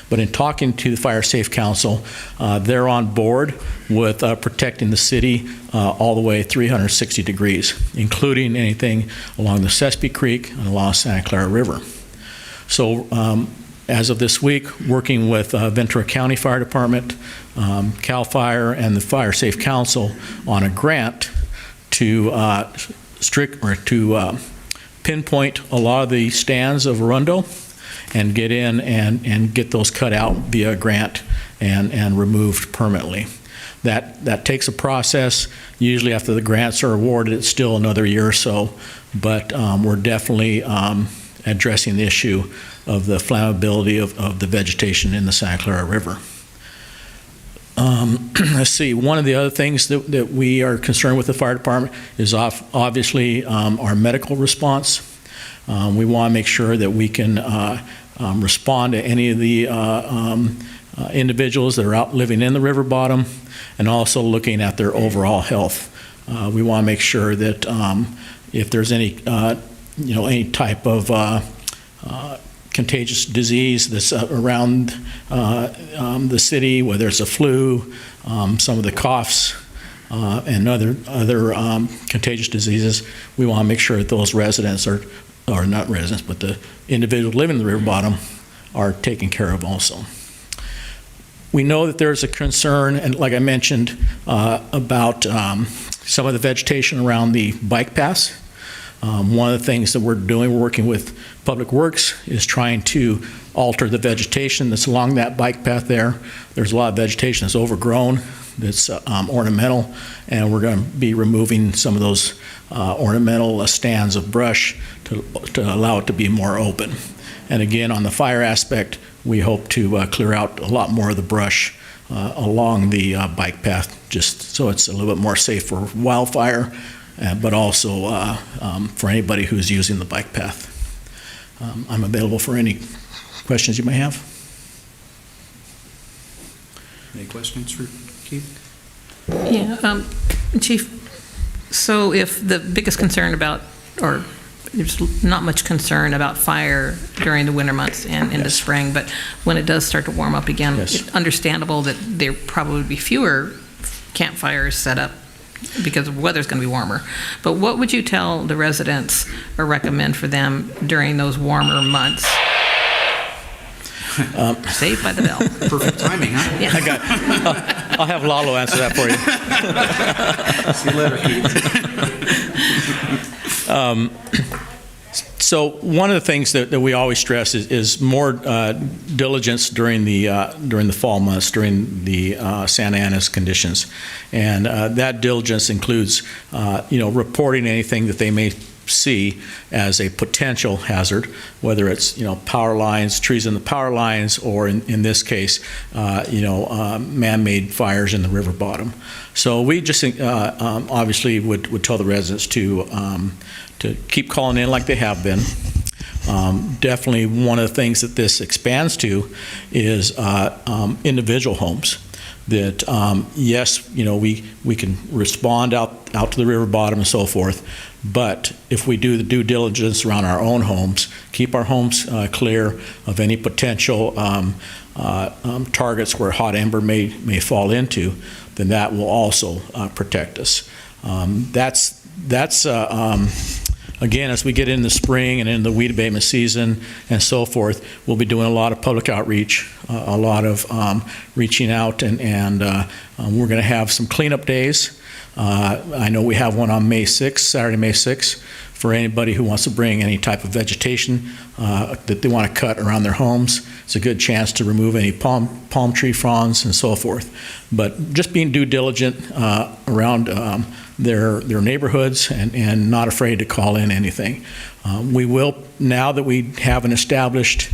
But in talking to the Fire Safe Council, they're on board with protecting the city all the way 360 degrees, including anything along the Sespe Creek and along Santa Clara River. So as of this week, working with Ventura County Fire Department, CAL FIRE, and the Fire Safe Council on a grant to pinpoint a lot of the stands of arundo and get in and get those cut out via grant and removed permanently. That takes a process. Usually after the grants are awarded, it's still another year or so, but we're definitely addressing the issue of the flammability of the vegetation in the Santa Clara River. Let's see, one of the other things that we are concerned with the fire department is obviously our medical response. We want to make sure that we can respond to any of the individuals that are out living in the river bottom and also looking at their overall health. We want to make sure that if there's any, any type of contagious disease that's around the city, whether it's a flu, some of the coughs, and other contagious diseases, we want to make sure that those residents or not residents, but the individuals living in the river bottom are taken care of also. We know that there's a concern, and like I mentioned, about some of the vegetation around the bike paths. One of the things that we're doing, we're working with Public Works, is trying to alter the vegetation that's along that bike path there. There's a lot of vegetation that's overgrown, that's ornamental, and we're going to be removing some of those ornamental stands of brush to allow it to be more open. And again, on the fire aspect, we hope to clear out a lot more of the brush along the bike path, just so it's a little bit more safe for wildfire, but also for anybody who's using the bike path. I'm available for any questions you may have. Any questions for Keith? Yeah, Chief, so if the biggest concern about, or there's not much concern about fire during the winter months and into spring, but when it does start to warm up again, it's understandable that there probably would be fewer campfires set up because the weather's going to be warmer. But what would you tell the residents or recommend for them during those warmer months? Saved by the bell. Perfect timing, huh? Yeah. I'll have Lalo answer that for you. See you later, Keith. So one of the things that we always stress is more diligence during the fall months, during the Santa Ana's conditions, and that diligence includes reporting anything that they may see as a potential hazard, whether it's power lines, trees in the power lines, or in this case, man-made fires in the river bottom. So we just obviously would tell the residents to keep calling in like they have been. Definitely one of the things that this expands to is individual homes. That yes, we can respond out to the river bottom and so forth, but if we do the due diligence around our own homes, keep our homes clear of any potential targets where hot ember may fall into, then that will also protect us. That's again, as we get into spring and in the weed abatement season and so forth, we'll be doing a lot of public outreach, a lot of reaching out, and we're going to have some cleanup days. I know we have one on May 6th, Saturday, May 6th, for anybody who wants to bring any type of vegetation that they want to cut around their homes. It's a good chance to remove any palm tree fronds and so forth. But just being due diligent around their neighborhoods and not afraid to call in anything. We will, now that we have an established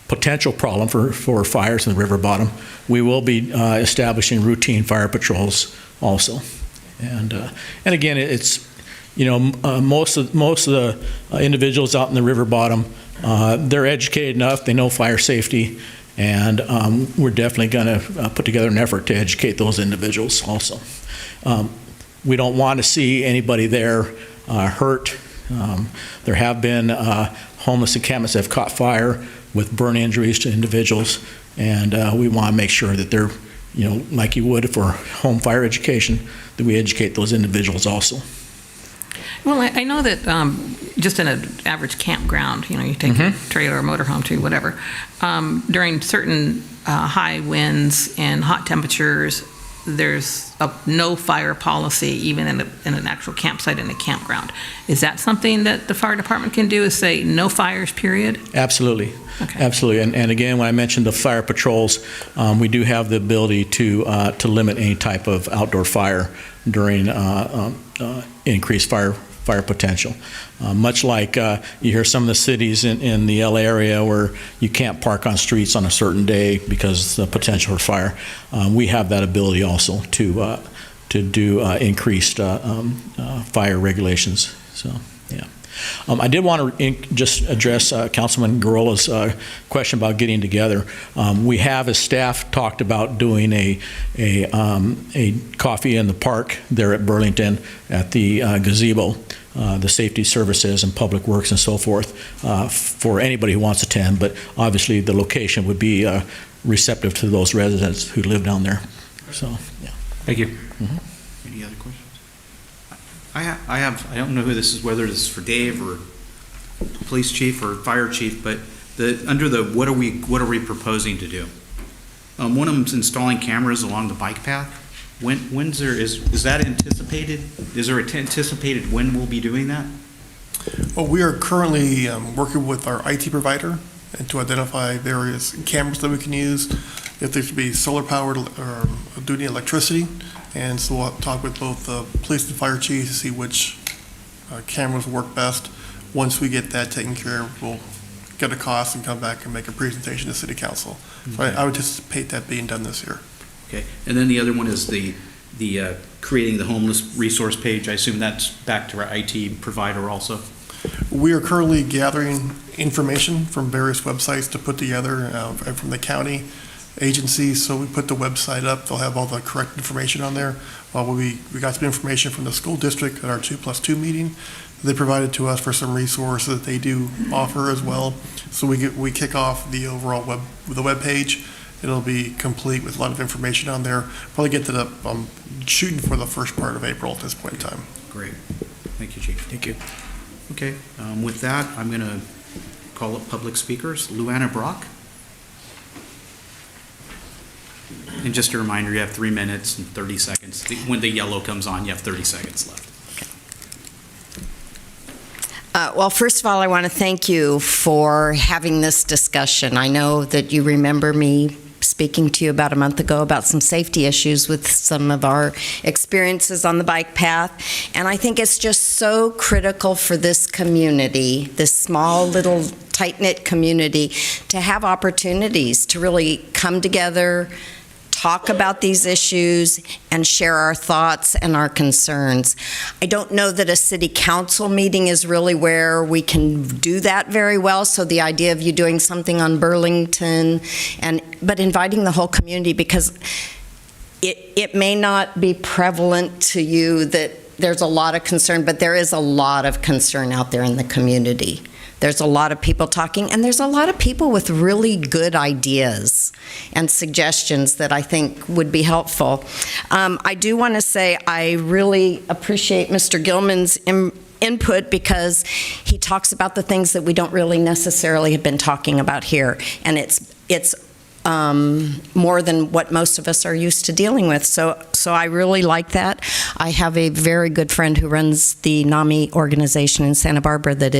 potential problem for fires in the river bottom, we will be establishing routine fire patrols also. And again, it's most of the individuals out in the river bottom, they're educated enough, they know fire safety, and we're definitely going to put together an effort to educate those individuals also. We don't want to see anybody there hurt. There have been homeless encampments that have caught fire with burn injuries to individuals, and we want to make sure that they're, like you would for home fire education, that we educate those individuals also. Well, I know that just in an average campground, you take a trailer or motorhome to whatever, during certain high winds and hot temperatures, there's a no fire policy even in an actual campsite in a campground. Is that something that the fire department can do, is say no fires, period? Absolutely. Okay. Absolutely. And again, when I mentioned the fire patrols, we do have the ability to limit any type of outdoor fire during increased fire potential. Much like you hear some of the cities in the LA area where you can't park on streets on a certain day because of the potential for fire. We have that ability also to do increased fire regulations. So, yeah. I did want to just address Councilman Garola's question about getting together. We have, as staff, talked about doing a coffee in the park there at Burlington at the gazebo, the safety services and public works and so forth, for anybody who wants to attend. But obviously, the location would be receptive to those residents who live down there. So, yeah. Thank you. Any other questions? I don't know who this is, whether this is for Dave or police chief or fire chief, but under the what are we proposing to do? One of them's installing cameras along the bike path. Is that anticipated? Is there anticipated when we'll be doing that? Well, we are currently working with our IT provider and to identify various cameras that we can use, if they should be solar powered or do need electricity. And so we'll talk with both the police and fire chiefs to see which cameras work best. Once we get that taken care of, we'll get a cost and come back and make a presentation to City Council. So I would anticipate that being done this year. Okay, and then the other one is the creating the homeless resource page. I assume that's back to our IT provider also? We are currently gathering information from various websites to put together and from the county agencies. So we put the website up. They'll have all the correct information on there. We got some information from the school district at our 2+2 meeting. They provided to us for some resources that they do offer as well. So we kick off the overall web page. It'll be complete with a lot of information on there. Probably get that up. I'm shooting for the first part of April at this point in time. Great. Thank you, Chief. Thank you. Okay, with that, I'm going to call up public speakers. Luana Brock. And just a reminder, you have 3 minutes and 30 seconds. When the yellow comes on, you have 30 seconds left. Well, first of all, I want to thank you for having this discussion. I know that you remember me speaking to you about a month ago about some safety issues with some of our experiences on the bike path. And I think it's just so critical for this community, this small little tight-knit community, to have opportunities to really come together, talk about these issues, and share our thoughts and our concerns. I don't know that a city council meeting is really where we can do that very well, so the idea of you doing something on Burlington, but inviting the whole community, because it may not be prevalent to you that there's a lot of concern, but there is a lot of concern out there in the community. There's a lot of people talking, and there's a lot of people with really good ideas and suggestions that I think would be helpful. I do want to say I really appreciate Mr. Gilman's input, because he talks about the things that we don't really necessarily have been talking about here, and it's more than what most of us are used to dealing with. So I really like that. I have a very good friend who runs the NAMI organization in Santa Barbara that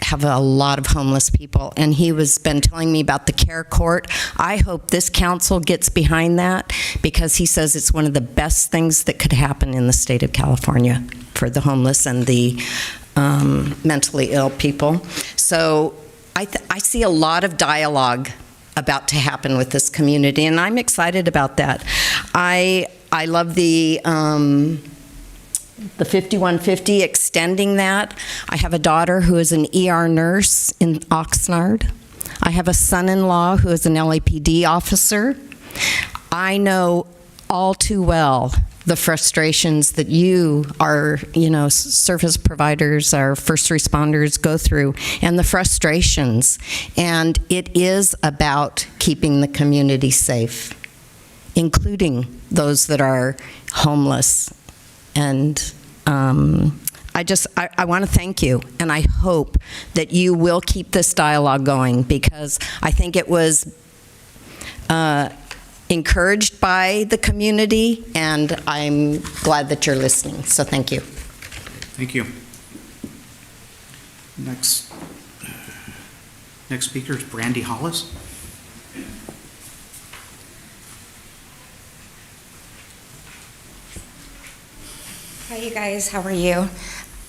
have a lot of homeless people, and he was been telling me about the care court. I hope this council gets behind that, because he says it's one of the best things that could happen in the state of California for the homeless and the mentally ill people. So I see a lot of dialogue about to happen with this community, and I'm excited about that. I love the 5150, extending that. I have a daughter who is an ER nurse in Oxnard. I have a son-in-law who is an LAPD officer. I know all too well the frustrations that you, our, service providers, our first responders go through, and the frustrations. And it is about keeping the community safe, including those that are homeless. And I want to thank you, and I hope that you will keep this dialogue going, because I think it was encouraged by the community, and I'm glad that you're listening. So thank you. Thank you. Next speaker is Brandy Hollis. Hi, you guys. How are you?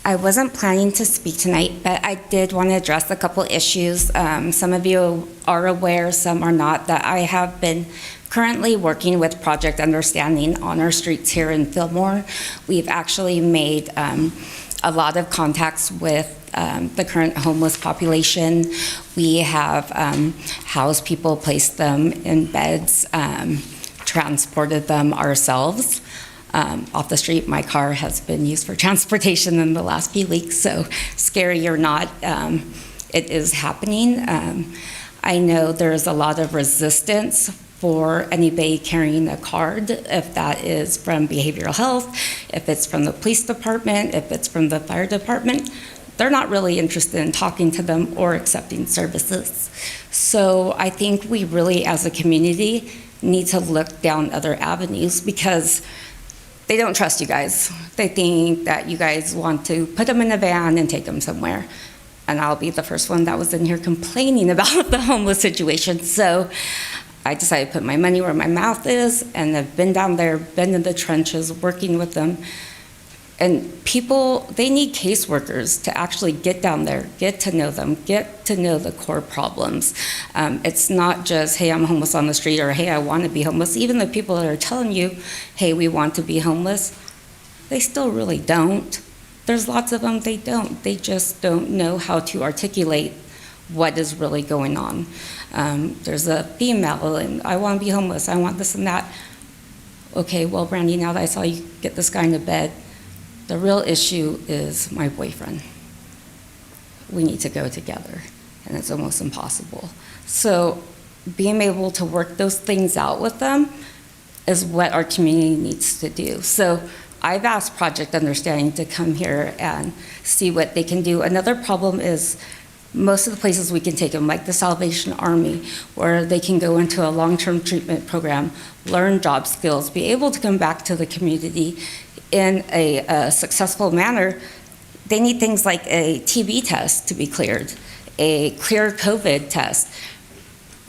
I wasn't planning to speak tonight, but I did want to address a couple issues. Some of you are aware, some are not, that I have been currently working with Project Understanding on our streets here in Fillmore. We've actually made a lot of contacts with the current homeless population. We have housed people, placed them in beds, transported them ourselves. Off the street. My car has been used for transportation in the last few weeks, so scary or not, it is happening. I know there's a lot of resistance for anybody carrying a card, if that is from behavioral health, if it's from the police department, if it's from the fire department. They're not really interested in talking to them or accepting services. So I think we really, as a community, need to look down other avenues because they don't trust you guys. They think that you guys want to put them in a van and take them somewhere. And I'll be the first one that was in here complaining about the homeless situation. So I decided to put my money where my mouth is, and I've been down there, been in the trenches, working with them. And people, they need caseworkers to actually get down there, get to know them, get to know the core problems. It's not just, hey, I'm homeless on the street, or hey, I want to be homeless. Even the people that are telling you, hey, we want to be homeless, they still really don't. There's lots of them, they don't. They just don't know how to articulate what is really going on. There's a female, and I want to be homeless, I want this and that. Okay, well, Brandy, now that I saw you get this guy into bed, the real issue is my boyfriend. We need to go together, and it's almost impossible. So being able to work those things out with them is what our community needs to do. So I've asked Project Understanding to come here and see what they can do. Another problem is most of the places we can take them, like the Salvation Army, where they can go into a long-term treatment program, learn job skills, be able to come back to the community in a successful manner. They need things like a TB test to be cleared, a clear COVID test.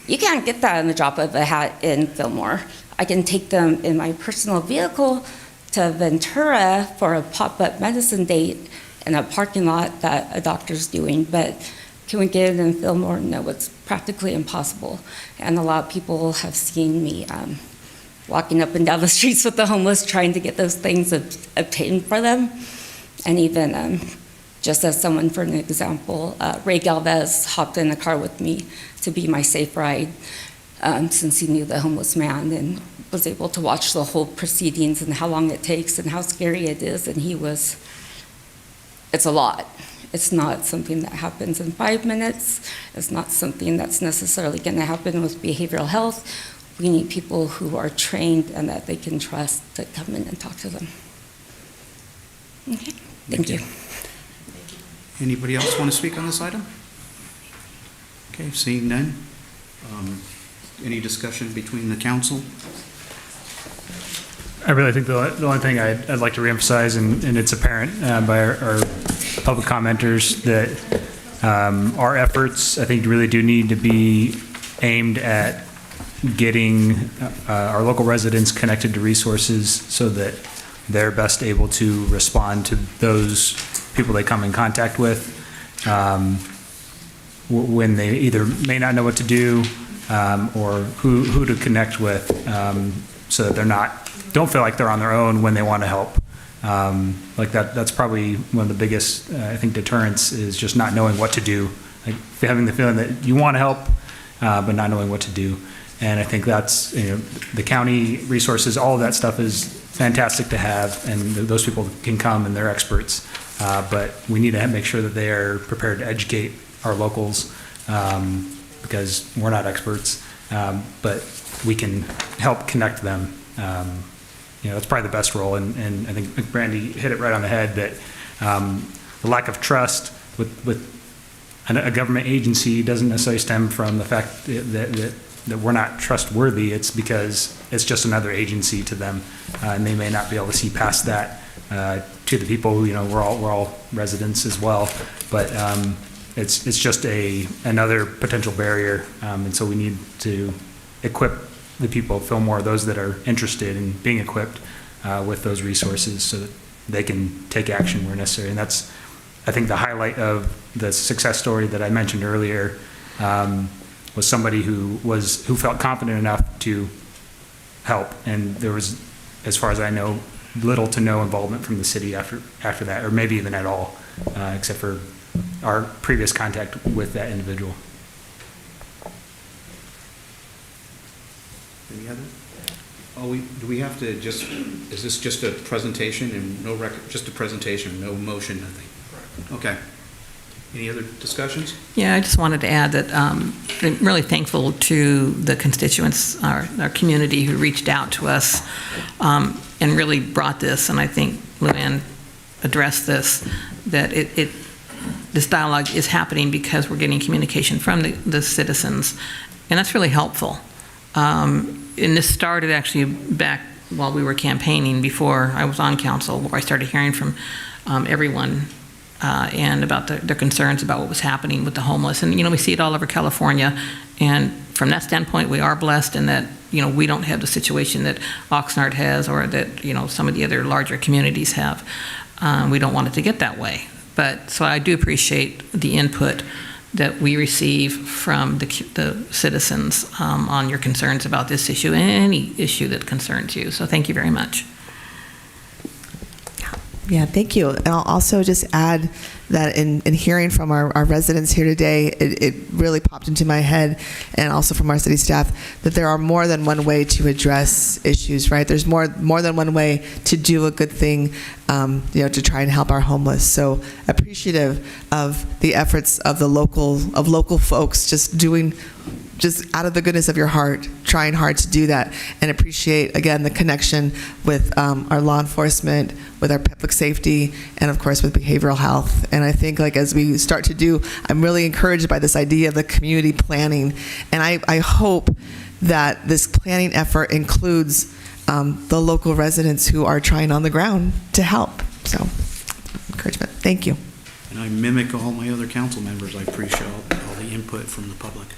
You can't get that in the drop of a hat in Fillmore. I can take them in my personal vehicle to Ventura for a pop-up medicine date in a parking lot that a doctor's doing, but can we get it in Fillmore? No, it's practically impossible. And a lot of people have seen me walking up and down the streets with the homeless, trying to get those things obtained for them. And even just as someone, for an example, Ray Galvez hopped in the car with me to be my safe ride since he knew the homeless man and was able to watch the whole proceedings and how long it takes and how scary it is. And it's a lot. It's not something that happens in 5 minutes. It's not something that's necessarily going to happen with behavioral health. We need people who are trained and that they can trust to come in and talk to them. Okay, thank you. Anybody else want to speak on this item? Okay, seeing none. Any discussion between the council? I really think the only thing I'd like to reemphasize, and it's apparent by our public commenters, that our efforts, I think, really do need to be aimed at getting our local residents connected to resources so that they're best able to respond to those people they come in contact with when they either may not know what to do or who to connect with, so that don't feel like they're on their own when they want to help. That's probably one of the biggest, I think, deterrents, is just not knowing what to do, like having the feeling that you want to help, but not knowing what to do. And I think that's, the county resources, all of that stuff is fantastic to have, and those people can come and they're experts. But we need to make sure that they are prepared to educate our locals, because we're not experts, but we can help connect them. That's probably the best role, and I think Brandy hit it right on the head, that the lack of trust with a government agency doesn't necessarily stem from the fact that we're not trustworthy. It's because it's just another agency to them, and they may not be able to see past that to the people. We're all residents as well, but it's just another potential barrier, and so we need to equip the people of Fillmore, those that are interested in being equipped with those resources, so that they can take action where necessary. And that's, I think, the highlight of the success story that I mentioned earlier, was somebody who felt confident enough to help, and there was, as far as I know, little to no involvement from the city after that, or maybe even at all, except for our previous contact with that individual. Any other? Do we have to is this just a presentation and no record, just a presentation, no motion, nothing? Okay. Any other discussions? Yeah, I just wanted to add that I'm really thankful to the constituents, our community who reached out to us and really brought this, and I think Luann addressed this, that this dialogue is happening because we're getting communication from the citizens, and that's really helpful. And this started actually back while we were campaigning, before I was on council, where I started hearing from everyone and about their concerns about what was happening with the homeless. And, we see it all over California. And from that standpoint, we are blessed in that, we don't have the situation that Oxnard has, or that, some of the other larger communities have. We don't want it to get that way. So I do appreciate the input that we receive from the citizens on your concerns about this issue and any issue that concerns you. So thank you very much. Yeah, thank you. And I'll also just add that in hearing from our residents here today, it really popped into my head, and also from our city staff, that there are more than one way to address issues, right? There's more than one way to do a good thing, to try and help our homeless. So appreciative of the efforts of local folks just out of the goodness of your heart, trying hard to do that, and appreciate, again, the connection with our law enforcement, with our public safety, and of course with behavioral health. And I think, as we start to do, I'm really encouraged by this idea of the community planning. And I hope that this planning effort includes the local residents who are trying on the ground to help. So, encouragement. Thank you. And I mimic all my other council members. I appreciate all the input from the public.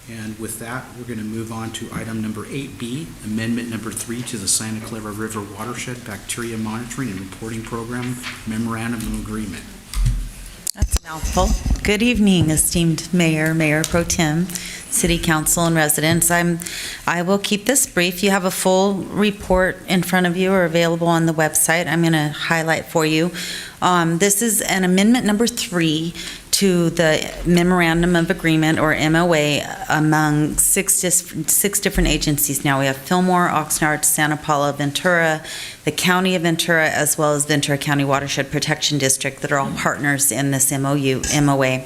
And with that, we're going to move on to item number 8B, amendment number 3 to the Santa Clara River Watershed Bacteria Monitoring and Reporting Program Memorandum of Agreement. That's a mouthful. Good evening, esteemed Mayor, Mayor Pro Tem, City Council, and residents. I will keep this brief. You have a full report in front of you or available on the website. I'm going to highlight for you. This is an amendment number 3 to the Memorandum of Agreement, or MOA, among six different agencies. Now we have Fillmore, Oxnard, Santa Paula, Ventura, the County of Ventura, as well as Ventura County Watershed Protection District, that are all partners in this MOA.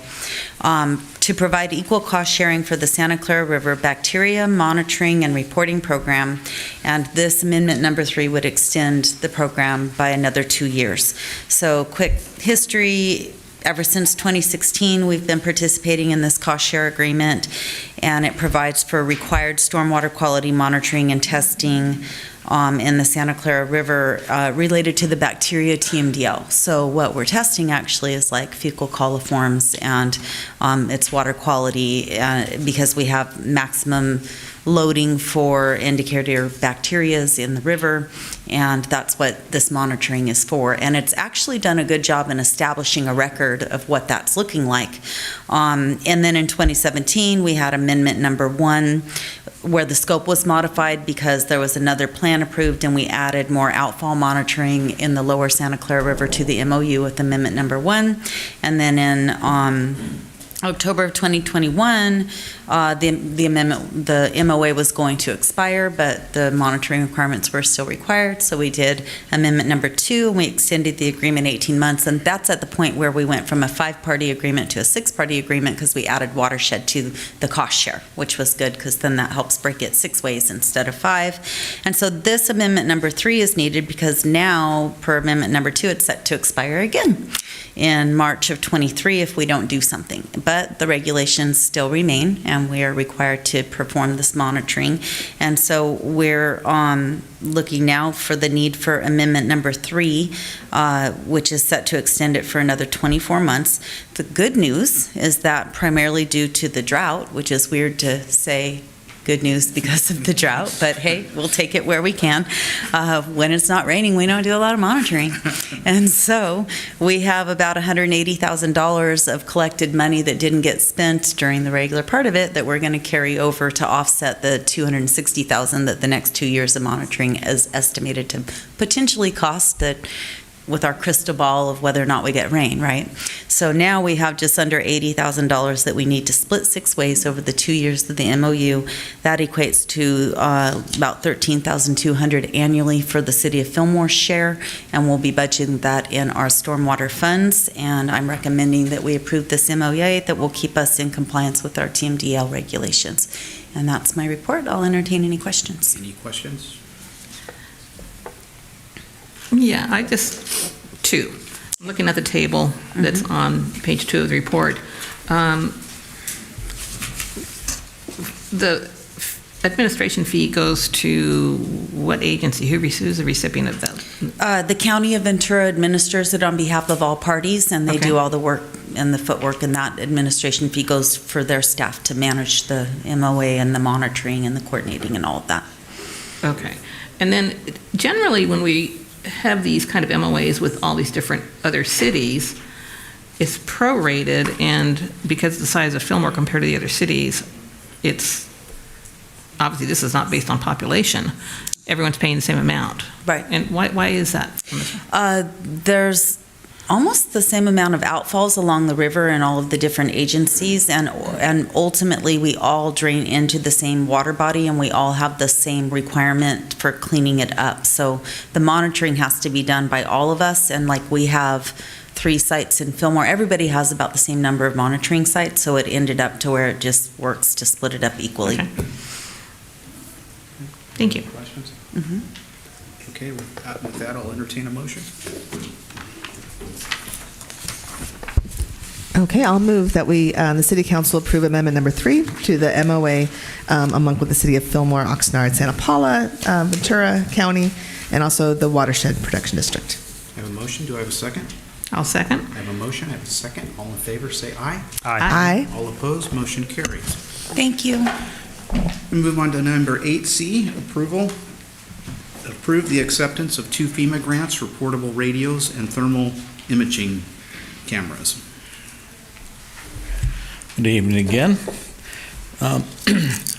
To provide equal cost sharing for the Santa Clara River Bacteria Monitoring and Reporting Program, and this amendment number 3 would extend the program by another 2 years. So quick history. Ever since 2016, we've been participating in this cost share agreement, and it provides for required stormwater quality monitoring and testing in the Santa Clara River related to the bacteria TMDL. So what we're testing actually is like fecal coliforms and its water quality, because we have maximum loading for indicator bacterias in the river, and that's what this monitoring is for. And it's actually done a good job in establishing a record of what that's looking like. And then in 2017, we had amendment number 1, where the scope was modified because there was another plan approved, and we added more outfall monitoring in the lower Santa Clara River to the MOU with amendment number 1. And then in October of 2021, the MOA was going to expire, but the monitoring requirements were still required, so we did amendment number 2, and we extended the agreement 18 months, and that's at the point where we went from a 5-party agreement to a 6-party agreement, because we added watershed to the cost share, which was good, because then that helps break it 6 ways instead of 5. And so this amendment number 3 is needed because now, per amendment number 2, it's set to expire again in March of 23 if we don't do something. But the regulations still remain, and we are required to perform this monitoring. And so we're looking now for the need for amendment number 3, which is set to extend it for another 24 months. The good news is that primarily due to the drought, which is weird to say good news because of the drought, but hey, we'll take it where we can. When it's not raining, we don't do a lot of monitoring. And so we have about $180,000 of collected money that didn't get spent during the regular part of it that we're going to carry over to offset the $260,000 that the next 2 years of monitoring is estimated to potentially cost, that with our crystal ball of whether or not we get rain, right? So now we have just under $80,000 that we need to split 6 ways over the 2 years of the MOU. That equates to about $13,200 annually for the city of Fillmore's share, and we'll be budgeting that in our stormwater funds. And I'm recommending that we approve this MOA that will keep us in compliance with our TMDL regulations. And that's my report. I'll entertain any questions. Any questions? Yeah, two. I'm looking at the table that's on page 2 of the report. The administration fee goes to what agency? Who's the recipient of that? The County of Ventura administers it on behalf of all parties, and they Okay. do all the work and the footwork, and that administration fee goes for their staff to manage the MOA and the monitoring and the coordinating and all of that. Okay. And then generally, when we have these kind of MOAs with all these different other cities, it's prorated, and because of the size of Fillmore compared to the other cities, it's, obviously this is not based on population. Everyone's paying the same amount. Right. And why is that? There's almost the same amount of outfalls along the river in all of the different agencies, and ultimately we all drain into the same water body, and we all have the same requirement for cleaning it up. So the monitoring has to be done by all of us, and like we have 3 sites in Fillmore, everybody has about the same number of monitoring sites, so it ended up to where it just works to split it up equally. Okay. Thank you. Questions? Mhm. Okay, with that, I'll entertain a motion. Okay, I'll move that we, the City Council approve Amendment Number 3 to the MOA among with the City of Fillmore, Oxnard, Santa Paula, Ventura County, and also the Watershed Protection District. I have a motion. Do I have a second? I'll second. I have a motion. I have a second. All in favor, say aye. Aye. All opposed, motion carries. Thank you. We move on to number 8C, approval. Approve the acceptance of 2 FEMA grants for portable radios and thermal imaging cameras. Good evening again.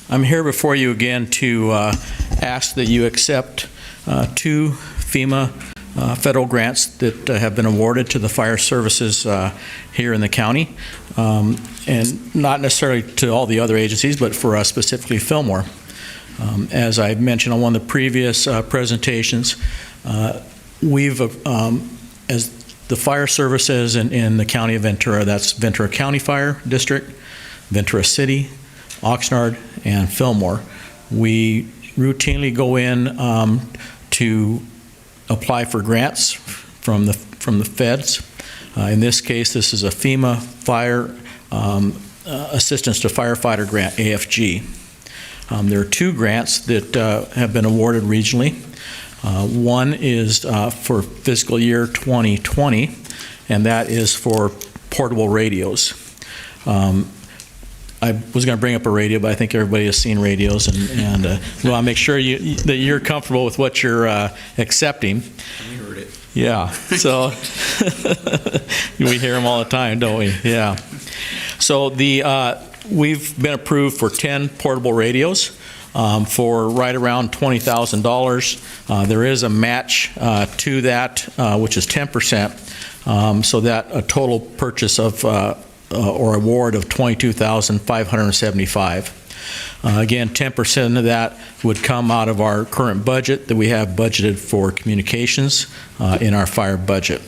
I'm here before you again to ask that you accept 2 FEMA federal grants that have been awarded to the fire services here in the county, and not necessarily to all the other agencies, but for us specifically Fillmore. As I mentioned on one of the previous presentations, we've, as the fire services in the county of Ventura, that's Ventura County Fire District, Ventura City, Oxnard, and Fillmore. We routinely go in to apply for grants from the feds. In this case, this is a FEMA Fire Assistance to Firefighter Grant, AFG. There are 2 grants that have been awarded regionally. One is for fiscal year 2020, and that is for portable radios. I was going to bring up a radio, but I think everybody has seen radios, and we want to make sure that you're comfortable with what you're accepting. We heard it. Yeah, so we hear them all the time, don't we? Yeah. So we've been approved for 10 portable radios for right around $20,000. There is a match to that, which is 10%, so that a total purchase of or award of $22,575. Again, 10% of that would come out of our current budget that we have budgeted for communications in our fire budget.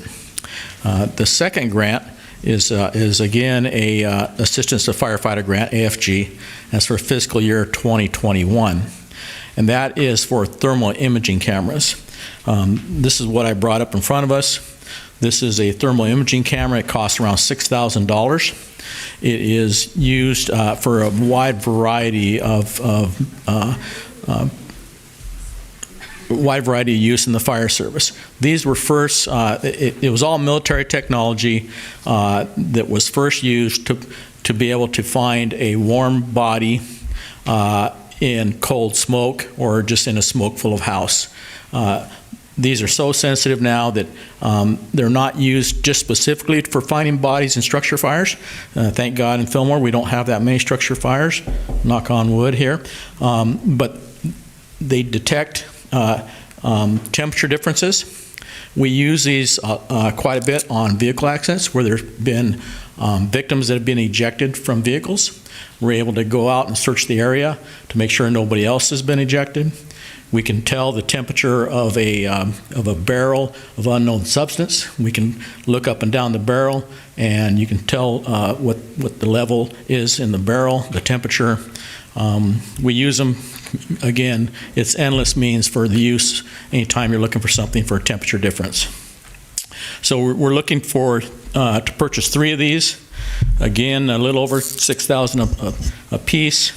The second grant is again a Assistance to Firefighter Grant, AFG. That's for fiscal year 2021. And that is for thermal imaging cameras. This is what I brought up in front of us. This is a thermal imaging camera. It costs around $6,000. It is used for a wide variety of use in the fire service. These were first, it was all military technology that was first used to be able to find a warm body in cold smoke or just in a smoke-full of house. These are so sensitive now that they're not used just specifically for finding bodies in structure fires. Thank God in Fillmore we don't have that many structure fires, knock on wood here. But they detect temperature differences. We use these quite a bit on vehicle accidents where there's been victims that have been ejected from vehicles. We're able to go out and search the area to make sure nobody else has been ejected. We can tell the temperature of a barrel of unknown substance. We can look up and down the barrel, and you can tell what the level is in the barrel, the temperature. We use them, again, it's endless means for the use anytime you're looking for something for a temperature difference. So we're looking for to purchase 3 of these. Again, a little over $6,000 a piece.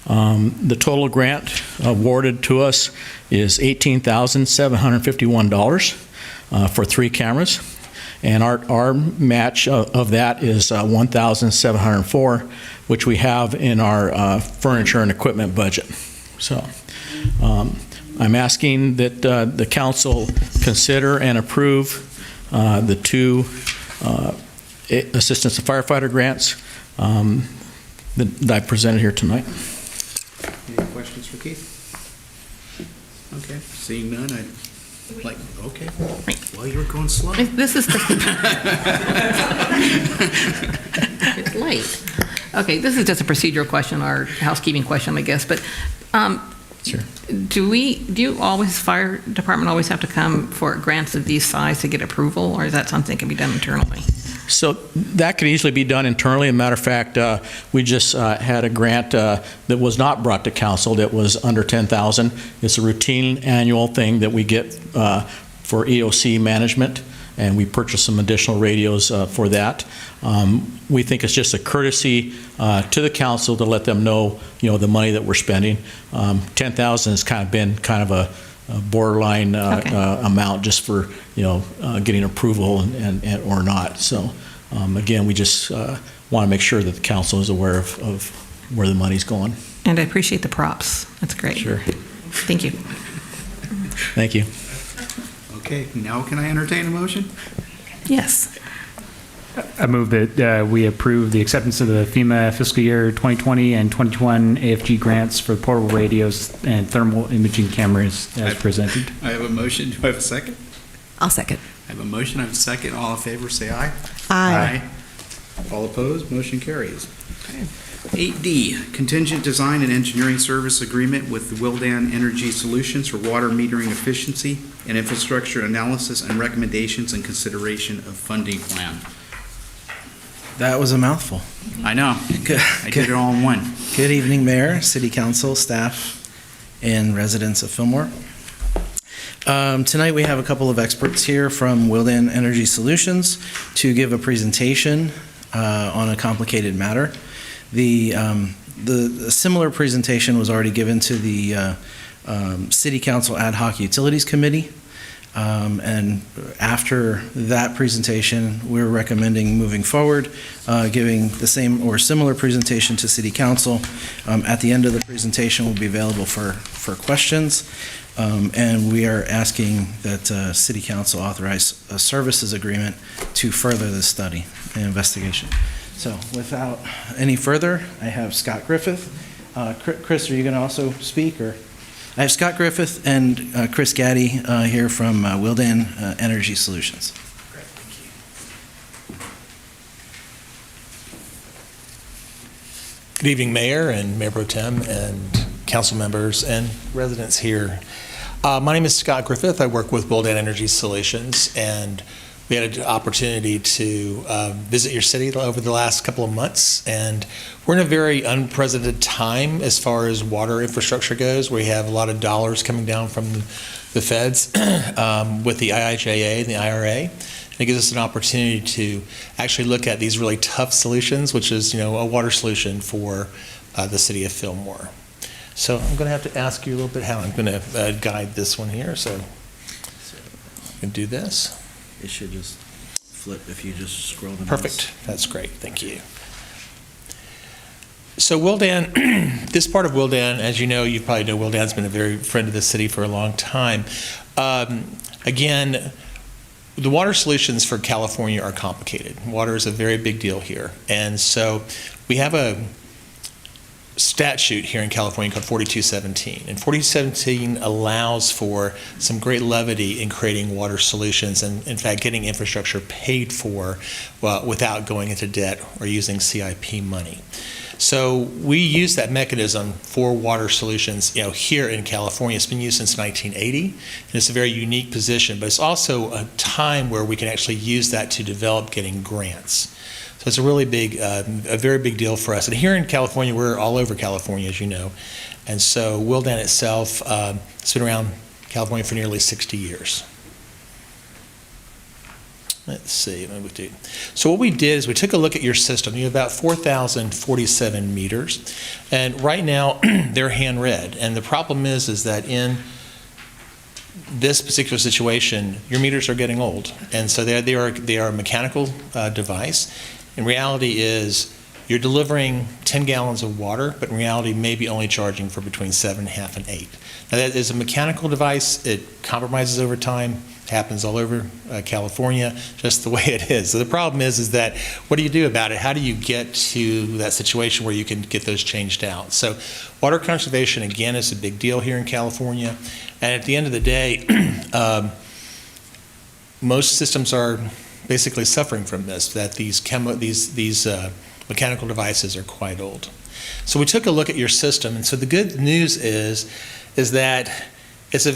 The total grant awarded to us is $18,751 for 3 cameras, and our match of that is $1,704, which we have in our furniture and equipment budget. So I'm asking that the council consider and approve the 2 assistance to firefighter grants that I presented here tonight. Any questions for Keith? Okay, seeing none, okay. Well, you were going slow. This is it's late. Okay, this is just a procedural question or housekeeping question, I guess, but Sure. Do you always, fire department always have to come for grants of these size to get approval, or is that something that can be done internally? So that could easily be done internally. As a matter of fact, we just had a grant that was not brought to council that was under $10,000. It's a routine annual thing that we get for EOC management, and we purchased some additional radios for that. We think it's just a courtesy to the council to let them know, the money that we're spending. $10,000 has been a borderline amount just for getting approval and or not. So again, we just want to make sure that the council is aware of where the money's going. And I appreciate the props. That's great. Sure. Thank you. Thank you. Okay, now can I entertain a motion? Yes. I move that we approve the acceptance of the FEMA fiscal year 2020 and 2021 AFG grants for portable radios and thermal imaging cameras as presented. I have a motion. Do I have a second? I'll second. I have a motion. I have a second. All in favor, say aye. Aye. All opposed, motion carries. Okay. 8D, contingent design and engineering service agreement with Willdan Energy Solutions for water metering efficiency and infrastructure analysis and recommendations and consideration of funding plan. That was a mouthful. I know. Good. I did it all in one. Good evening, Mayor, City Council, staff, and residents of Fillmore. Tonight we have a couple of experts here from Willdan Energy Solutions to give a presentation on a complicated matter. The similar presentation was already given to the City Council Ad Hoc Utilities Committee. And after that presentation, we're recommending moving forward, giving the same or similar presentation to City Council. At the end of the presentation, will be available for questions. And we are asking that City Council authorize a services agreement to further this study and investigation. So without any further, I have Scott Griffith. Chris, are you going to also speak, or? I have Scott Griffith and Chris Gaddy here from Willdan Energy Solutions. Great, thank you. Good evening, Mayor and Mayor Pro Tem and council members and residents here. My name is Scott Griffith. I work with Willdan Energy Solutions, and we had an opportunity to visit your city over the last couple of months, and we're in a very unprecedented time as far as water infrastructure goes. We have a lot of dollars coming down from the feds with the IIJA and the IRA. And it gives us an opportunity to actually look at these really tough solutions, which is, a water solution for the city of Fillmore. So I'm going to have to ask you a little bit how I'm going to guide this one here. So I can do this. It should just flip if you just scroll the mouse. Perfect. That's great. Thank you. So Willdan, this part of Willdan, as you know, you probably know Willdan's been a very friend of the city for a long time. Again, the water solutions for California are complicated. Water is a very big deal here. And so we have statute here in California called 4217. And 4217 allows for some great levity in creating water solutions and, in fact, getting infrastructure paid for without going into debt or using CIP money. So we use that mechanism for water solutions, here in California. It's been used since 1980, and it's a very unique position, but it's also a time where we can actually use that to develop getting grants. So it's a really big, a very big deal for us. And here in California, we're all over California, as you know. And so Willdan itself has been around California for nearly 60 years. Let's see. So what we did is we took a look at your system. You have about 4,047 meters. And right now, they're hand read. And the problem is that in this particular situation, your meters are getting old. And so they are a mechanical device. In reality is you're delivering 10 gallons of water, but in reality maybe only charging for between 7.5 and 8. Now that is a mechanical device. It compromises over time. Happens all over California, just the way it is. So the problem is that what do you do about it? How do you get to that situation where you can get those changed out? So water conservation, again, is a big deal here in California. And at the end of the day, most systems are basically suffering from this, that these mechanical devices are quite old. So we took a look at your system, and so the good news is that it's a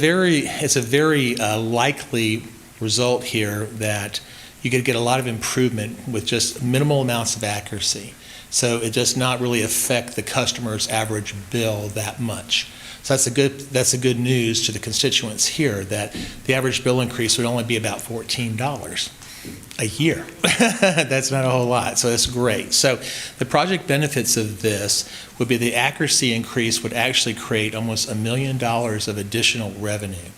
very likely result here that you could get a lot of improvement with just minimal amounts of accuracy. So it does not really affect the customer's average bill that much. So that's a good news to the constituents here, that the average bill increase would only be about $14 a year. That's not a whole lot, so that's great. So the project benefits of this would be the accuracy increase would actually create almost $1 million of additional revenue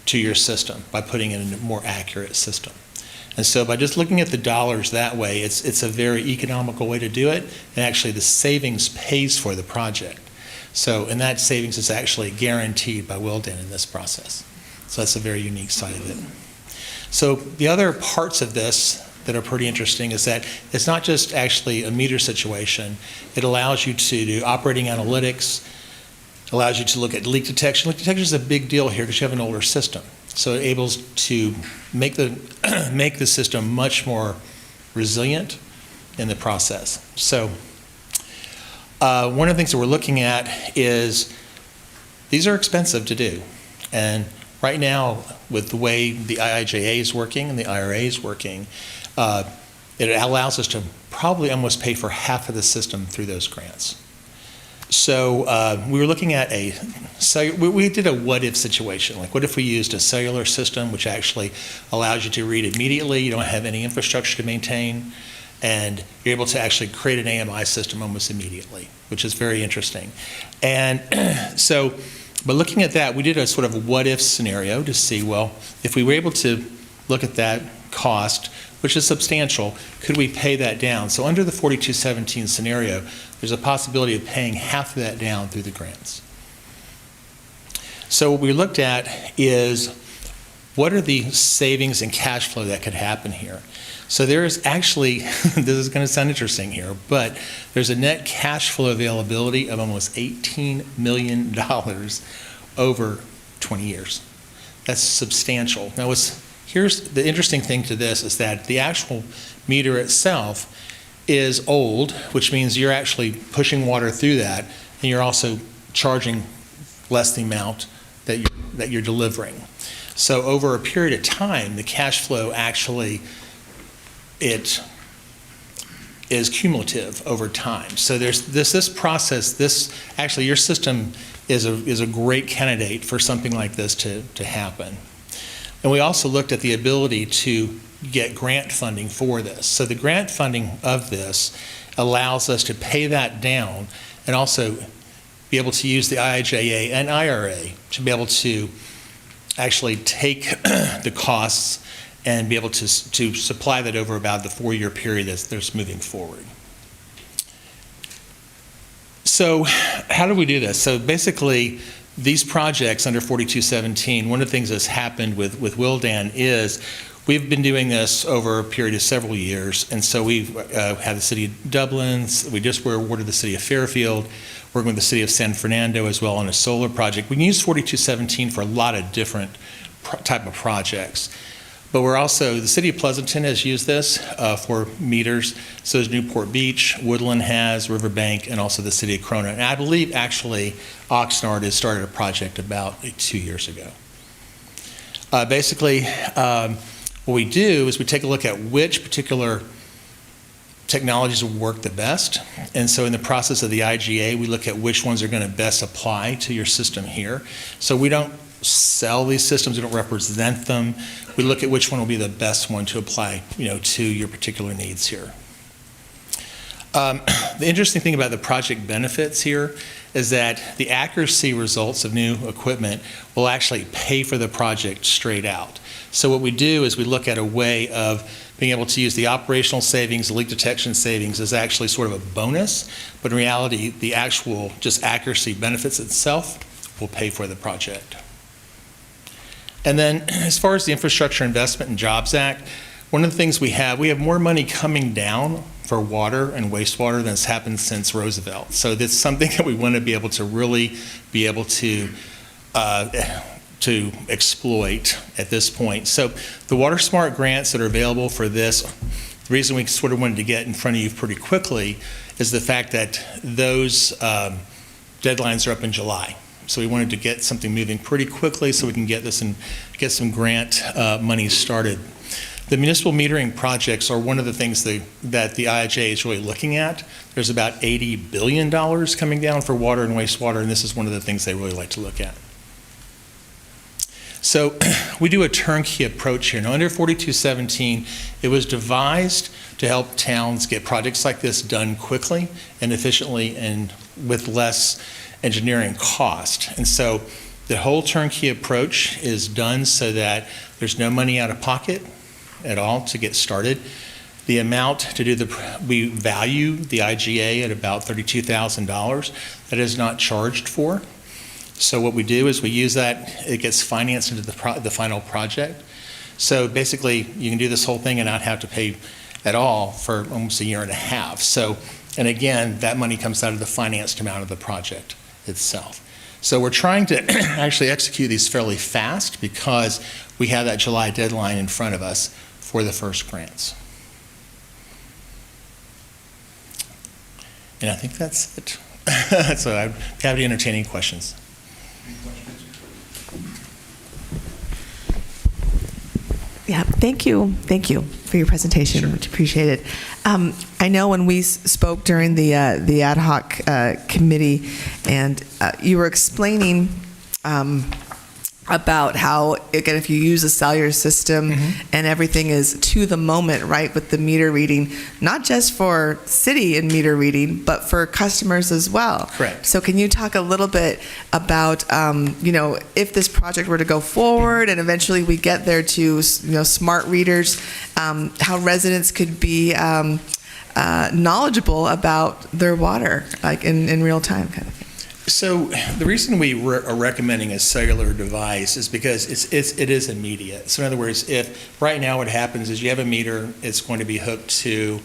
to your system by putting in a more accurate system. And so by just looking at the dollars that way, it's a very economical way to do it, and actually the savings pays for the project. So, and that savings is actually guaranteed by Willdan in this process. So that's a very unique side of it. So the other parts of this that are pretty interesting is that it's not just actually a meter situation. It allows you to do operating analytics, allows you to look at leak detection. Leak detection is a big deal here because you have an older system. So it able to make the system much more resilient in the process. So one of the things that we're looking at is these are expensive to do. And right now, with the way the IIJA is working and the IRA is working, it allows us to probably almost pay for half of the system through those grants. So we were looking at we did a what-if situation. Like, what if we used a cellular system which actually allows you to read immediately, you don't have any infrastructure to maintain, and you're able to actually create an AMI system almost immediately, which is very interesting. And so, but looking at that, we did a sort of what-if scenario to see, well, if we were able to look at that cost, which is substantial, could we pay that down? So under the 4217 scenario, there's a possibility of paying half of that down through the grants. So what we looked at is, what are the savings and cash flow that could happen here? So there is actually, this is going to sound interesting here, but there's a net cash flow availability of almost $18 million over 20 years. That's substantial. Now, here's the interesting thing to this is that the actual meter itself is old, which means you're actually pushing water through that, and you're also charging less the amount that you're delivering. So over a period of time, the cash flow actually, it is cumulative over time. So there's this process, actually your system is a great candidate for something like this to happen. And we also looked at the ability to get grant funding for this. So the grant funding of this allows us to pay that down and also be able to use the IIJA and IRA to be able to actually take the costs and be able to supply that over about the 4-year period that's moving forward. So how do we do this? So basically, these projects under 4217, one of the things that's happened with Willdan is we've been doing this over a period of several years, and so we've had the city of Dublin, we just were awarded the city of Fairfield, working with the city of San Fernando as well on a solar project. We can use 4217 for a lot of different type of projects. But we're also, the city of Pleasanton has used this for meters. So is Newport Beach, Woodland has, Riverbank, and also the city of Corona. And I believe actually Oxnard has started a project about 2 years ago. Basically, what we do is we take a look at which particular technologies will work the best. And so in the process of the IGA, we look at which ones are going to best apply to your system here. So we don't sell these systems, we don't represent them. We look at which one will be the best one to apply, to your particular needs here. The interesting thing about the project benefits here is that the accuracy results of new equipment will actually pay for the project straight out. So what we do is we look at a way of being able to use the operational savings, the leak detection savings as actually sort of a bonus, but in reality, the actual just accuracy benefits itself will pay for the project. And then as far as the Infrastructure Investment and Jobs Act, one of the things we have more money coming down for water and wastewater than has happened since Roosevelt. So that's something that we want to be able to really be able to exploit at this point. So the Water Smart grants that are available for this, the reason we sort of wanted to get in front of you pretty quickly is the fact that those deadlines are up in July. So we wanted to get something moving pretty quickly so we can get this and get some grant money started. The municipal metering projects are one of the things that the IIJA is really looking at. There's about $80 billion coming down for water and wastewater, and this is one of the things they really like to look at. So we do a turnkey approach here. Now, under 4217, it was devised to help towns get projects like this done quickly and efficiently and with less engineering cost. And so the whole turnkey approach is done so that there's no money out of pocket at all to get started. The amount to do we value the IGA at about $32,000. That is not charged for. So what we do is we use that, it gets financed into the final project. So basically you can do this whole thing and not have to pay at all for almost a year and a half. So, and again, that money comes out of the financed amount of the project itself. So we're trying to actually execute these fairly fast because we have that July deadline in front of us for the first grants. And I think that's it. So I'd be happy to entertain any questions. Yeah, thank you for your presentation. Sure. Much appreciated. I know when we spoke during the ad hoc committee, and you were explaining about how, again, if you use a cellular system and everything is to the moment, right, with the meter reading, not just for city and meter reading, but for customers as well. Correct. So can you talk a little bit about, if this project were to go forward and eventually we get there to, smart readers, how residents could be knowledgeable about their water, like in real time kind of thing? So the reason we are recommending a cellular device is because it is immediate. So in other words, if right now what happens is you have a meter, it's going to be hooked to,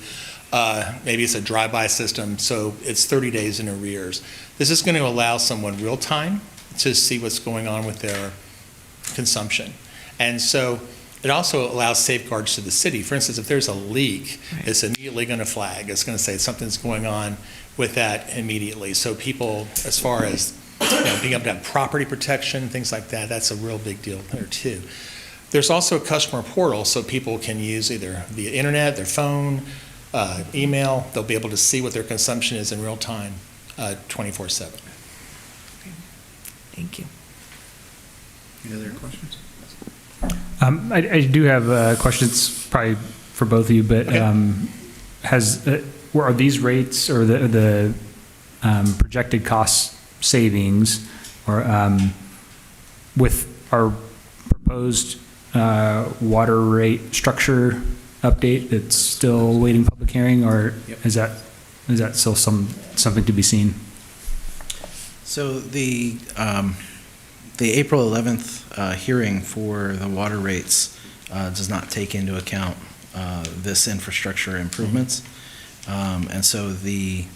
maybe it's a drive-by system, so it's 30 days in arrears. This is going to allow someone real time to see what's going on with their consumption. And so it also allows safeguards to the city. For instance, if there's a leak, right, it's immediately going to flag. It's going to say something's going on with that immediately. So people, as far as being able to have property protection, things like that, that's a real big deal there too. There's also a customer portal, so people can use either the internet, their phone, email. They'll be able to see what their consumption is in real time, 24/7. Thank you. Any other questions? I do have questions probably for both of you, but okay. Are these rates or the projected cost savings or with our proposed water rate structure update that's still awaiting public hearing, or is that still something to be seen? So the April 11th hearing for the water rates does not take into account this infrastructure improvements. And so the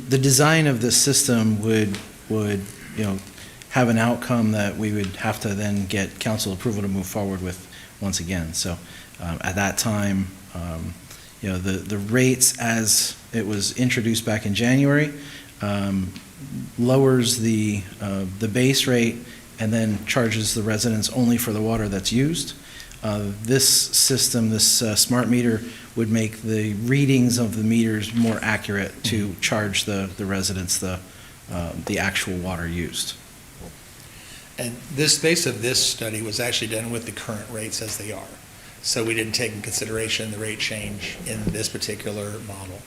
design of this system would have an outcome that we would have to then get council approval to move forward with once again. So at that time, the rates as it was introduced back in January lowers the base rate and then charges the residents only for the water that's used. This system, this smart meter, would make the readings of the meters more accurate to charge the residents the actual water used. And this base of this study was actually done with the current rates as they are. So we didn't take in consideration the rate change in this particular model.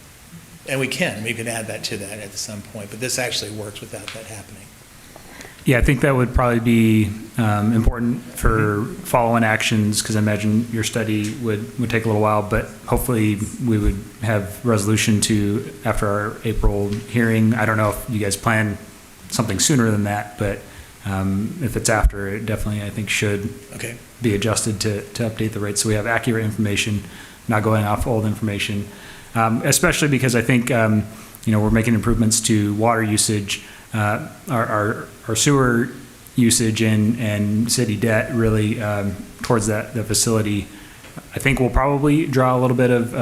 And we can add that to that at some point, but this actually works without that happening. Yeah, I think that would probably be important for follow-on actions, because I imagine your study would take a little while, but hopefully we would have resolution to after our April hearing. I don't know if you guys plan something sooner than that, but if it's after, it definitely, I think, should be adjusted to update the rates so we have accurate information, not going off old information, especially because I think we're making improvements to water usage. Our sewer usage and city debt really towards the facility, I think will probably draw a little bit of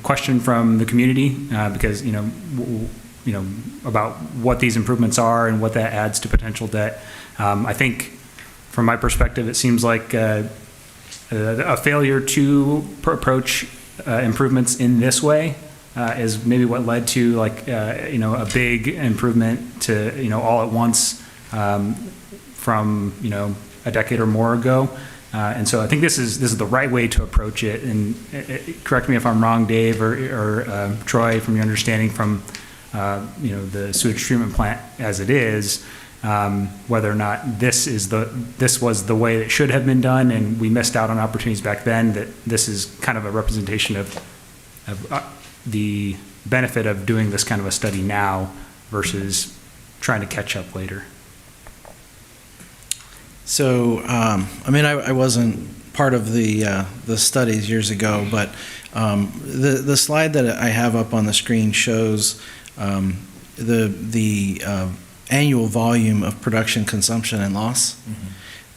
question from the community because about what these improvements are and what that adds to potential debt. I think from my perspective, it seems like a failure to approach improvements in this way is maybe what led to a big improvement to all at once from a decade or more ago, and so I think this is the right way to approach it. And correct me if I'm wrong, Dave or Troy, from your understanding from the sewage treatment plant as it is, whether or not this was the way that should have been done, and we missed out on opportunities back then. That this is kind of a representation of the benefit of doing this kind of a study now versus trying to catch up later. So, I wasn't part of the studies years ago, but the slide that I have up on the screen shows the annual volume of production, consumption, and loss.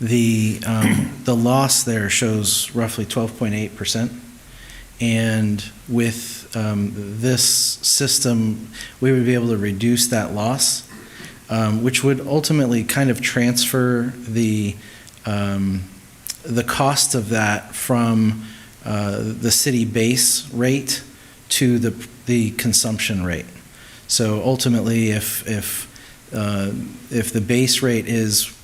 Mm-hmm. The loss there shows roughly 12.8%, and with this system, we would be able to reduce that loss, which would ultimately kind of transfer the cost of that from the city base rate to the consumption rate. So ultimately, if the base rate is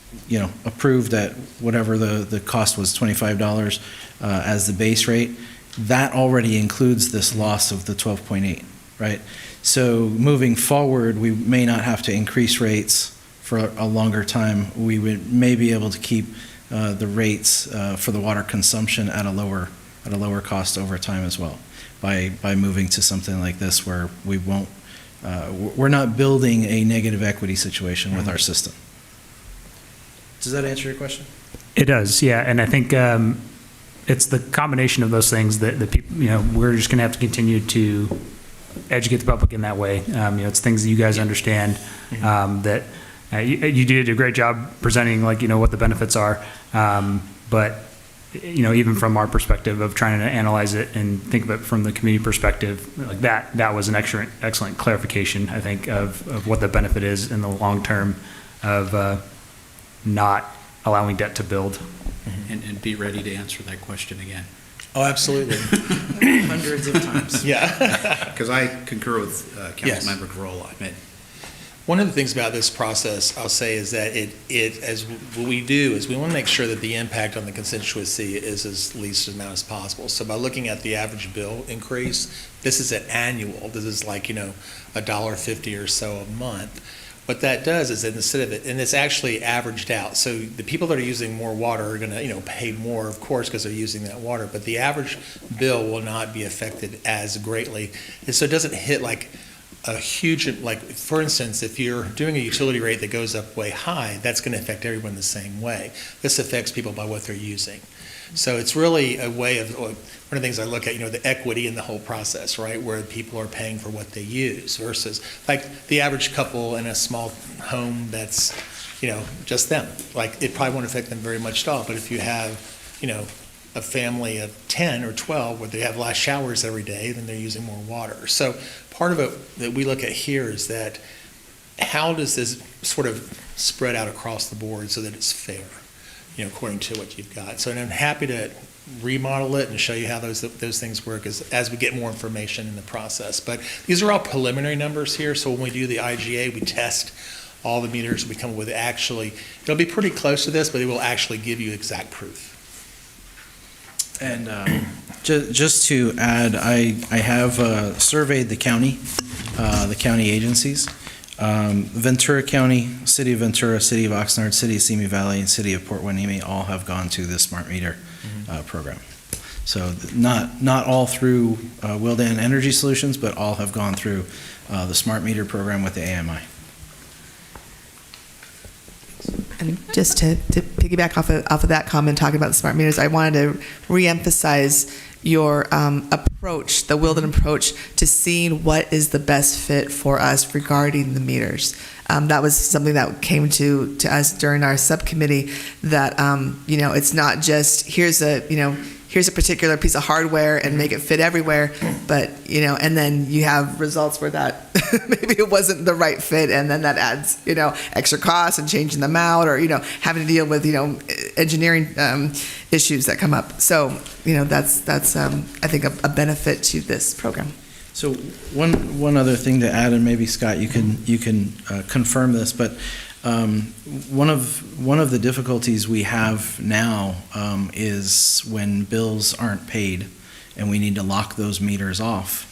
approved at whatever the cost was, $25 as the base rate, that already includes this loss of the 12.8, right? So moving forward, we may not have to increase rates for a longer time. We may be able to keep the rates for the water consumption at a lower cost over time as well, by moving to something like this where we won't. We're not building a negative equity situation with our system. Does that answer your question? It does, yeah, and I think it's the combination of those things that the people, we're just going to have to continue to educate the public in that way. It's things that you guys understand, that you did a great job presenting, what the benefits are, but even from our perspective of trying to analyze it and think of it from the community perspective, that was an excellent clarification, I think, of what the benefit is in the long term of not allowing debt to build. And be ready to answer that question again. Oh, absolutely. Hundreds of times. Yeah. Because I concur with Councilmember Grohl. One of the things about this process, I'll say, is that what we do is we want to make sure that the impact on the constituency is as least amount as possible. So by looking at the average bill increase, this is an annual. This is $1.50 or so a month. What that does is that instead of it, and it's actually averaged out. So the people that are using more water are going to, pay more, of course, because they're using that water. But the average bill will not be affected as greatly, and so it doesn't hit a huge, like, for instance, if you're doing a utility rate that goes up way high, that's going to affect everyone the same way. This affects people by what they're using. So it's really a way of, one of the things I look at, the equity in the whole process, right, where people are paying for what they use versus, like, the average couple in a small home that's, just them. Like, it probably won't affect them very much at all, but if you have, a family of 10 or 12 where they have less showers every day, then they're using more water. So part of it that we look at here is that how does this sort of spread out across the board so that it's fair, according to what you've got. So I'm happy to remodel it and show you how those things work as we get more information in the process. But these are all preliminary numbers here, so when we do the IGA, we test all the meters we come up with. Actually, it'll be pretty close to this, but it will actually give you exact proof. And just to add, I have surveyed the county agencies. Ventura County, City of Ventura, City of Oxnard, City of Simi Valley, and City of Port Hueneme all have gone to the smart meter program. So not all through Willdan Energy Solutions, but all have gone through the smart meter program with the AMI. And just to piggyback off of that comment, talking about the smart meters, I wanted to reemphasize your approach, the Wilden approach, to seeing what is the best fit for us regarding the meters. That was something that came to us during our subcommittee, that it's not just here's a particular piece of hardware and make it fit everywhere, but and then you have results where that maybe it wasn't the right fit, and then that adds extra costs and changing them out, or having to deal with engineering issues that come up. So that's I think a benefit to this program. So one other thing to add, and maybe Scott, you can confirm this, but one of the difficulties we have now is when bills aren't paid and we need to lock those meters off.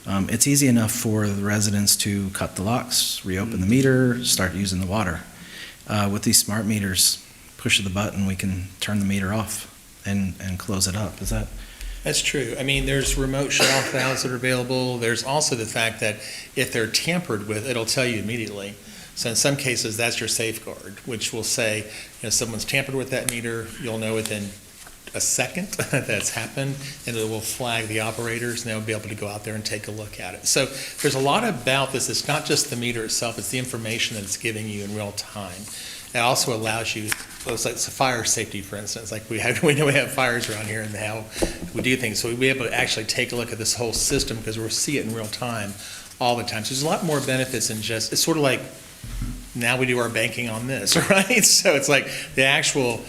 It's easy enough for the residents to cut the locks, reopen the meter, start using the water. With these smart meters, push the button, we can turn the meter off and close it up. Is that? That's true. I mean, there's remote shut-off valves that are available. There's also the fact that if they're tampered with, it'll tell you immediately. So in some cases, that's your safeguard, which will say, someone's tampered with that meter, you'll know within a second that's happened, and it will flag the operators, and they'll be able to go out there and take a look at it. So there's a lot about this. It's not just the meter itself, it's the information that it's giving you in real time. It also allows you, it's like fire safety, for instance. Like we know we have fires around here and how we do things. So we'll be able to actually take a look at this whole system because we'll see it in real time all the time. So there's a lot more benefits than just, it's sort of like now we do our banking on this, right? So it's like the actual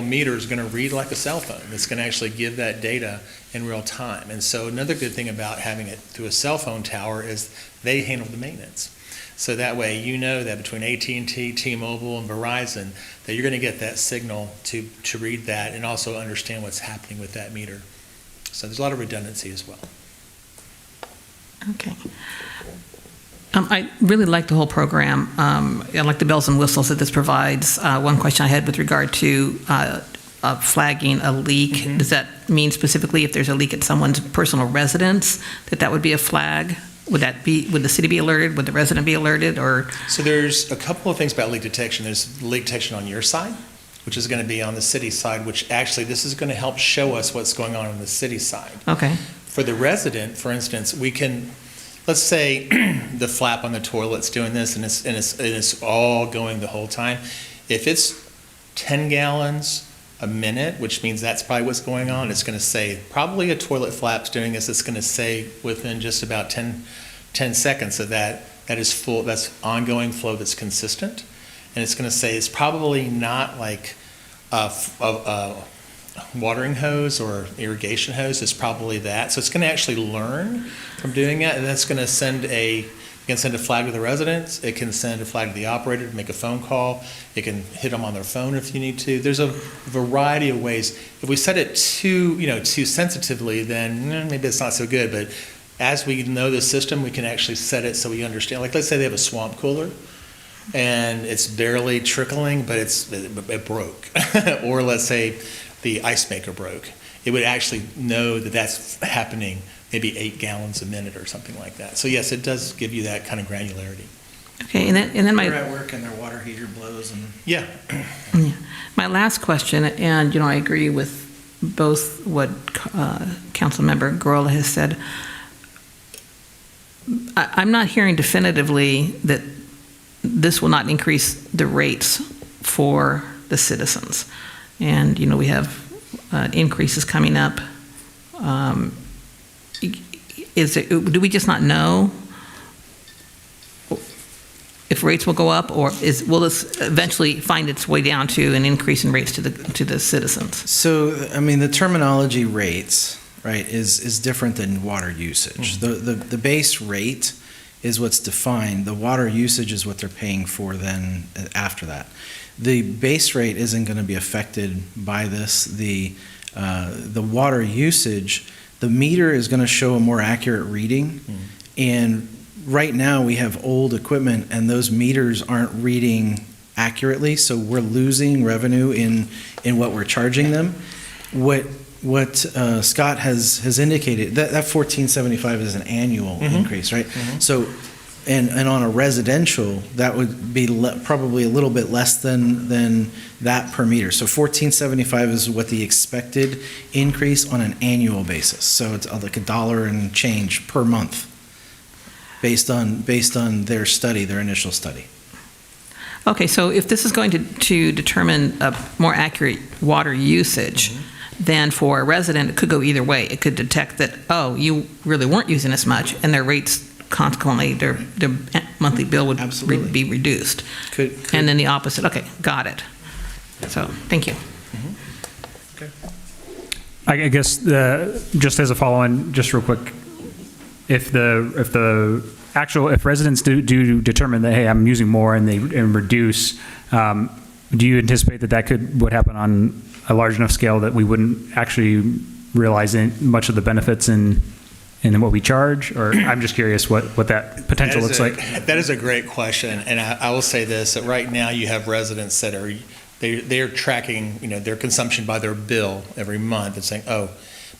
meter is going to read like a cell phone. It's going to actually give that data in real time. And so another good thing about having it through a cell phone tower is they handle the maintenance. So that way that between AT&T, T-Mobile, and Verizon, that you're going to get that signal to read that and also understand what's happening with that meter. So there's a lot of redundancy as well. Okay. I really like the whole program. I like the bells and whistles that this provides. One question I had with regard to flagging a leak. Mm-hmm. Does that mean specifically if there's a leak at someone's personal residence, that would be a flag? Would the city be alerted? Would the resident be alerted? Or so there's a couple of things about leak detection. There's leak detection on your side, which is going to be on the city side, which actually this is going to help show us what's going on the city side. Okay. For the resident, for instance, we can, let's say the flap on the toilet's doing this and it's all going the whole time. If it's 10 gallons a minute, which means that's probably what's going on, it's going to say probably a toilet flap's doing this. It's going to say within just about 10 seconds of that is full, that's ongoing flow that's consistent. And it's going to say it's probably not like a watering hose or irrigation hose, it's probably that. So it's going to actually learn from doing that, and that's going to send a flag to the residents. It can send a flag to the operator to make a phone call. It can hit them on their phone if you need to. There's a variety of ways. If we set it too sensitively, then maybe it's not so good. But as we know the system, we can actually set it so we understand. Like let's say they have a swamp cooler, and it's barely trickling, but it broke. Or let's say the ice maker broke. It would actually know that that's happening maybe 8 gallons a minute or something like that. So yes, it does give you that kind of granularity. Okay, and then They're my at work and their water heater blows and. Yeah. my last question, and I agree with both what Councilmember Gorola has said. I'm not hearing definitively that this will not increase the rates for the citizens. And, we have increases coming up. Do we just not know if rates will go up, or will this eventually find its way down to an increase in rates to the citizens? So, the terminology rates, right, is different than water usage. The base rate is what's defined. The water usage is what they're paying for then after that. The base rate isn't going to be affected by this. The water usage, the meter is going to show a more accurate reading. And right now we have old equipment and those meters aren't reading accurately, so we're losing revenue in what we're charging them. What Scott has indicated, that $14.75 is an annual increase, right? So, and on a residential, that would be probably a little bit less than that per meter. So $14.75 is what the expected increase on an annual basis. So it's like $1 and change per month, based on their study, their initial study. Okay, so if this is going to determine a more accurate water usage, then for a resident, it could go either way. It could detect that, oh, you really weren't using as much, and their rates consequently, their monthly bill would be reduced. Could. And then the opposite. Okay, got it. So, thank you. Okay. I guess just as a follow-on, just real quick, if residents do determine that, hey, I'm using more and reduce, do you anticipate that would happen on a large enough scale that we wouldn't actually realize much of the benefits in what we charge? Or I'm just curious what that potential looks like. That is a great question, and I will say this, that right now you have residents that they're tracking their consumption by their bill every month and saying, oh,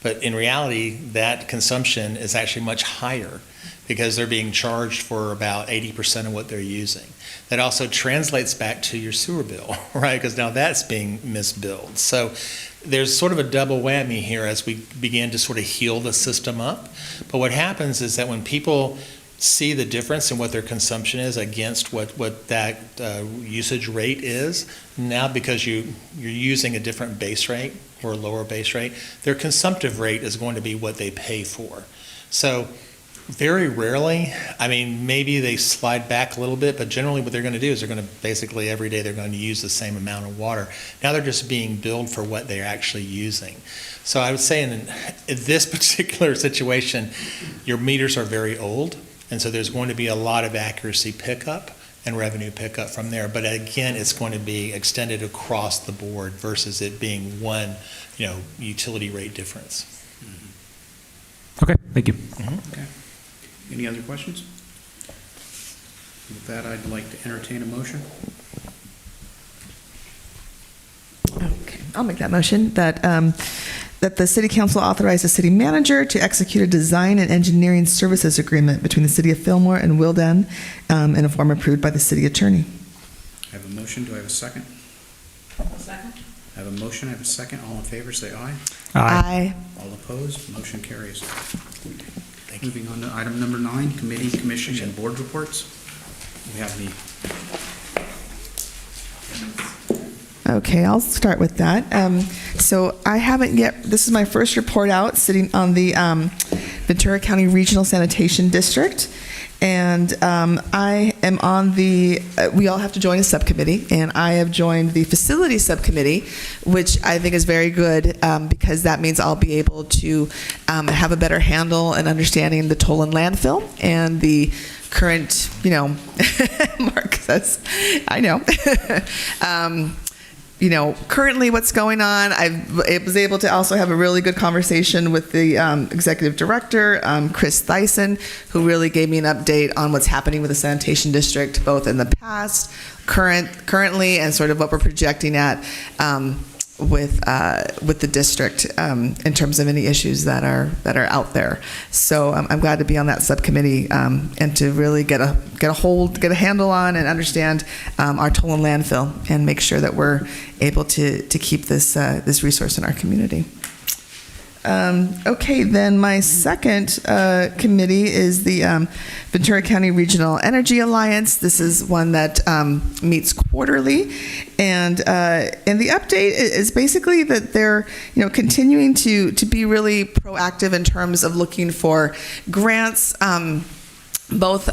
but in reality that consumption is actually much higher because they're being charged for about 80% of what they're using. That also translates back to your sewer bill, right? Because now that's being misbilled. So there's sort of a double whammy here as we begin to sort of heal the system up. But what happens is that when people see the difference in what their consumption is against what that usage rate is, now because you're using a different base rate or a lower base rate, their consumptive rate is going to be what they pay for. So very rarely, maybe they slide back a little bit, but generally what they're going to do is they're going to basically every day they're going to use the same amount of water. Now they're just being billed for what they're actually using. So I would say in this particular situation, your meters are very old, and so there's going to be a lot of accuracy pickup and revenue pickup from there. But again, it's going to be extended across the board versus it being one, utility rate difference. Okay, thank you. Okay. Any other questions? With that, I'd like to entertain a motion. Okay, I'll make that motion that the City Council authorize the City Manager to execute a design and engineering services agreement between the City of Fillmore and Wilden in a form approved by the City Attorney. I have a motion. Do I have a second? A second. I have a motion. I have a second. All in favor, say aye. Aye. All opposed, motion carries. Moving on to item number 9, committee, commission, and board reports. We have Okay, I'll start with that. So I haven't yet, this is my first report out sitting on the Ventura County Regional Sanitation District. And I am on we all have to join a subcommittee, and I have joined the facility subcommittee, which I think is very good because that means I'll be able to have a better handle and understanding the Tolan landfill and the current, Mark says, I know. Currently what's going on. I was able to also have a really good conversation with the executive director, Chris Thyssen, who really gave me an update on what's happening with the sanitation district, both in the past, currently, and sort of what we're projecting at the district in terms of any issues that are out there. So I'm glad to be on that subcommittee and to really get a handle on and understand our toll and landfill and make sure that we're able to keep this resource in our community. Okay, then my second committee is the Ventura County Regional Energy Alliance. This is one that meets quarterly, and the update is basically that they're continuing to be really proactive in terms of looking for grants. Both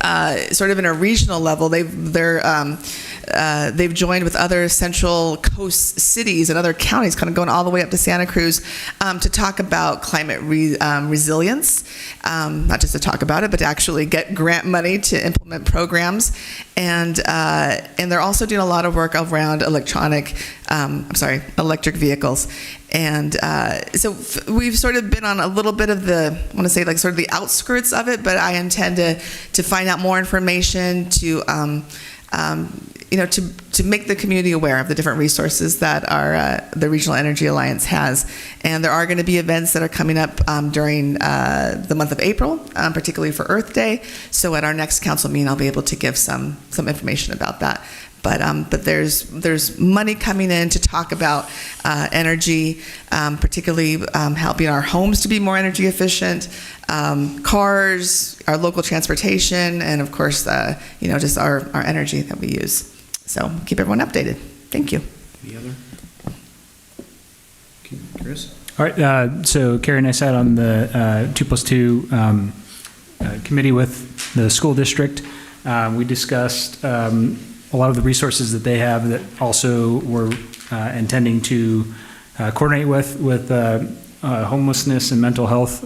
sort of in a regional level, they've joined with other Central Coast cities and other counties, kind of going all the way up to Santa Cruz, to talk about climate resilience. Not just to talk about it, but to actually get grant money to implement programs. And they're also doing a lot of work around electric vehicles. And so we've sort of been on a little bit of I want to say like sort of the outskirts of it, but I intend to find out more information to make the community aware of the different resources that the Regional Energy Alliance has. And there are going to be events that are coming up during the month of April, particularly for Earth Day. So at our next council meeting, I'll be able to give some information about that. But there's money coming in to talk about energy, particularly helping our homes to be more energy efficient, cars, our local transportation, and of course, just our energy that we use. So keep everyone updated. Thank you. Any other? Chris? All right, so Carrie and I sat on the 2+2 committee with the school district. We discussed a lot of the resources that they have that also we're intending to coordinate with homelessness and mental health,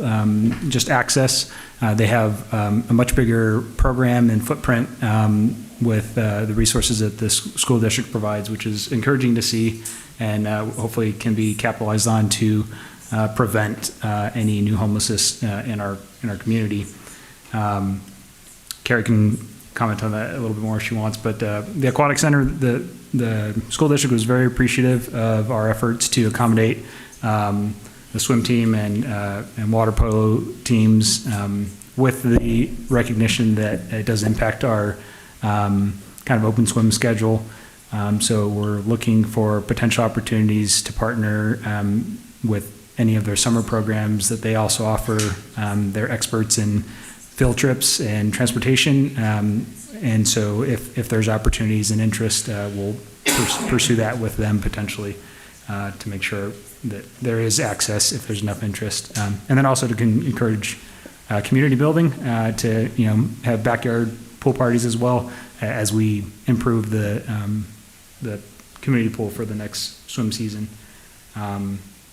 just access. They have a much bigger program and footprint with the resources that this school district provides, which is encouraging to see and hopefully can be capitalized on to prevent any new homelessness in our community. Carrie can comment on that a little bit more if she wants, but the aquatic center, the school district was very appreciative of our efforts to accommodate the swim team and water polo teams with the recognition that it does impact our kind of open swim schedule. So we're looking for potential opportunities to partner with any of their summer programs that they also offer. They're experts in field trips and transportation, and so if there's opportunities and interest, we'll pursue that with them potentially to make sure that there is access if there's enough interest, and then also to encourage community building, to have backyard pool parties as well as we improve the community pool for the next swim season.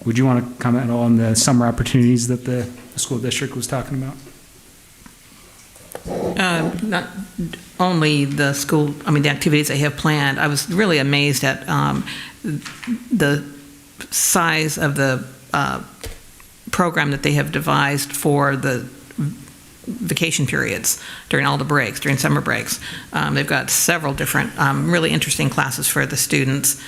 Would you want to comment at all on the summer opportunities that the school district was talking about? Not only the school, the activities they have planned. I was really amazed at the size of the program that they have devised for the vacation periods during all the breaks, during summer breaks. They've got several different really interesting classes for the students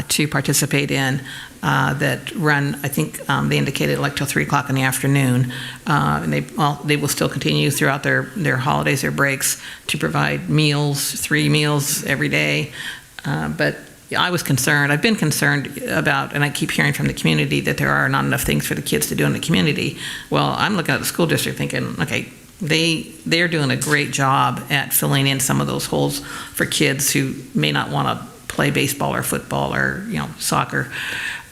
to participate in that run, I think they indicated like till 3 o'clock in the afternoon. And they will still continue throughout their holidays, their breaks, to provide meals, 3 meals every day. But I was concerned, I've been concerned about, and I keep hearing from the community that there are not enough things for the kids to do in the community. Well, I'm looking at the school district thinking, okay, they're doing a great job at filling in some of those holes for kids who may not want to play baseball or football or soccer.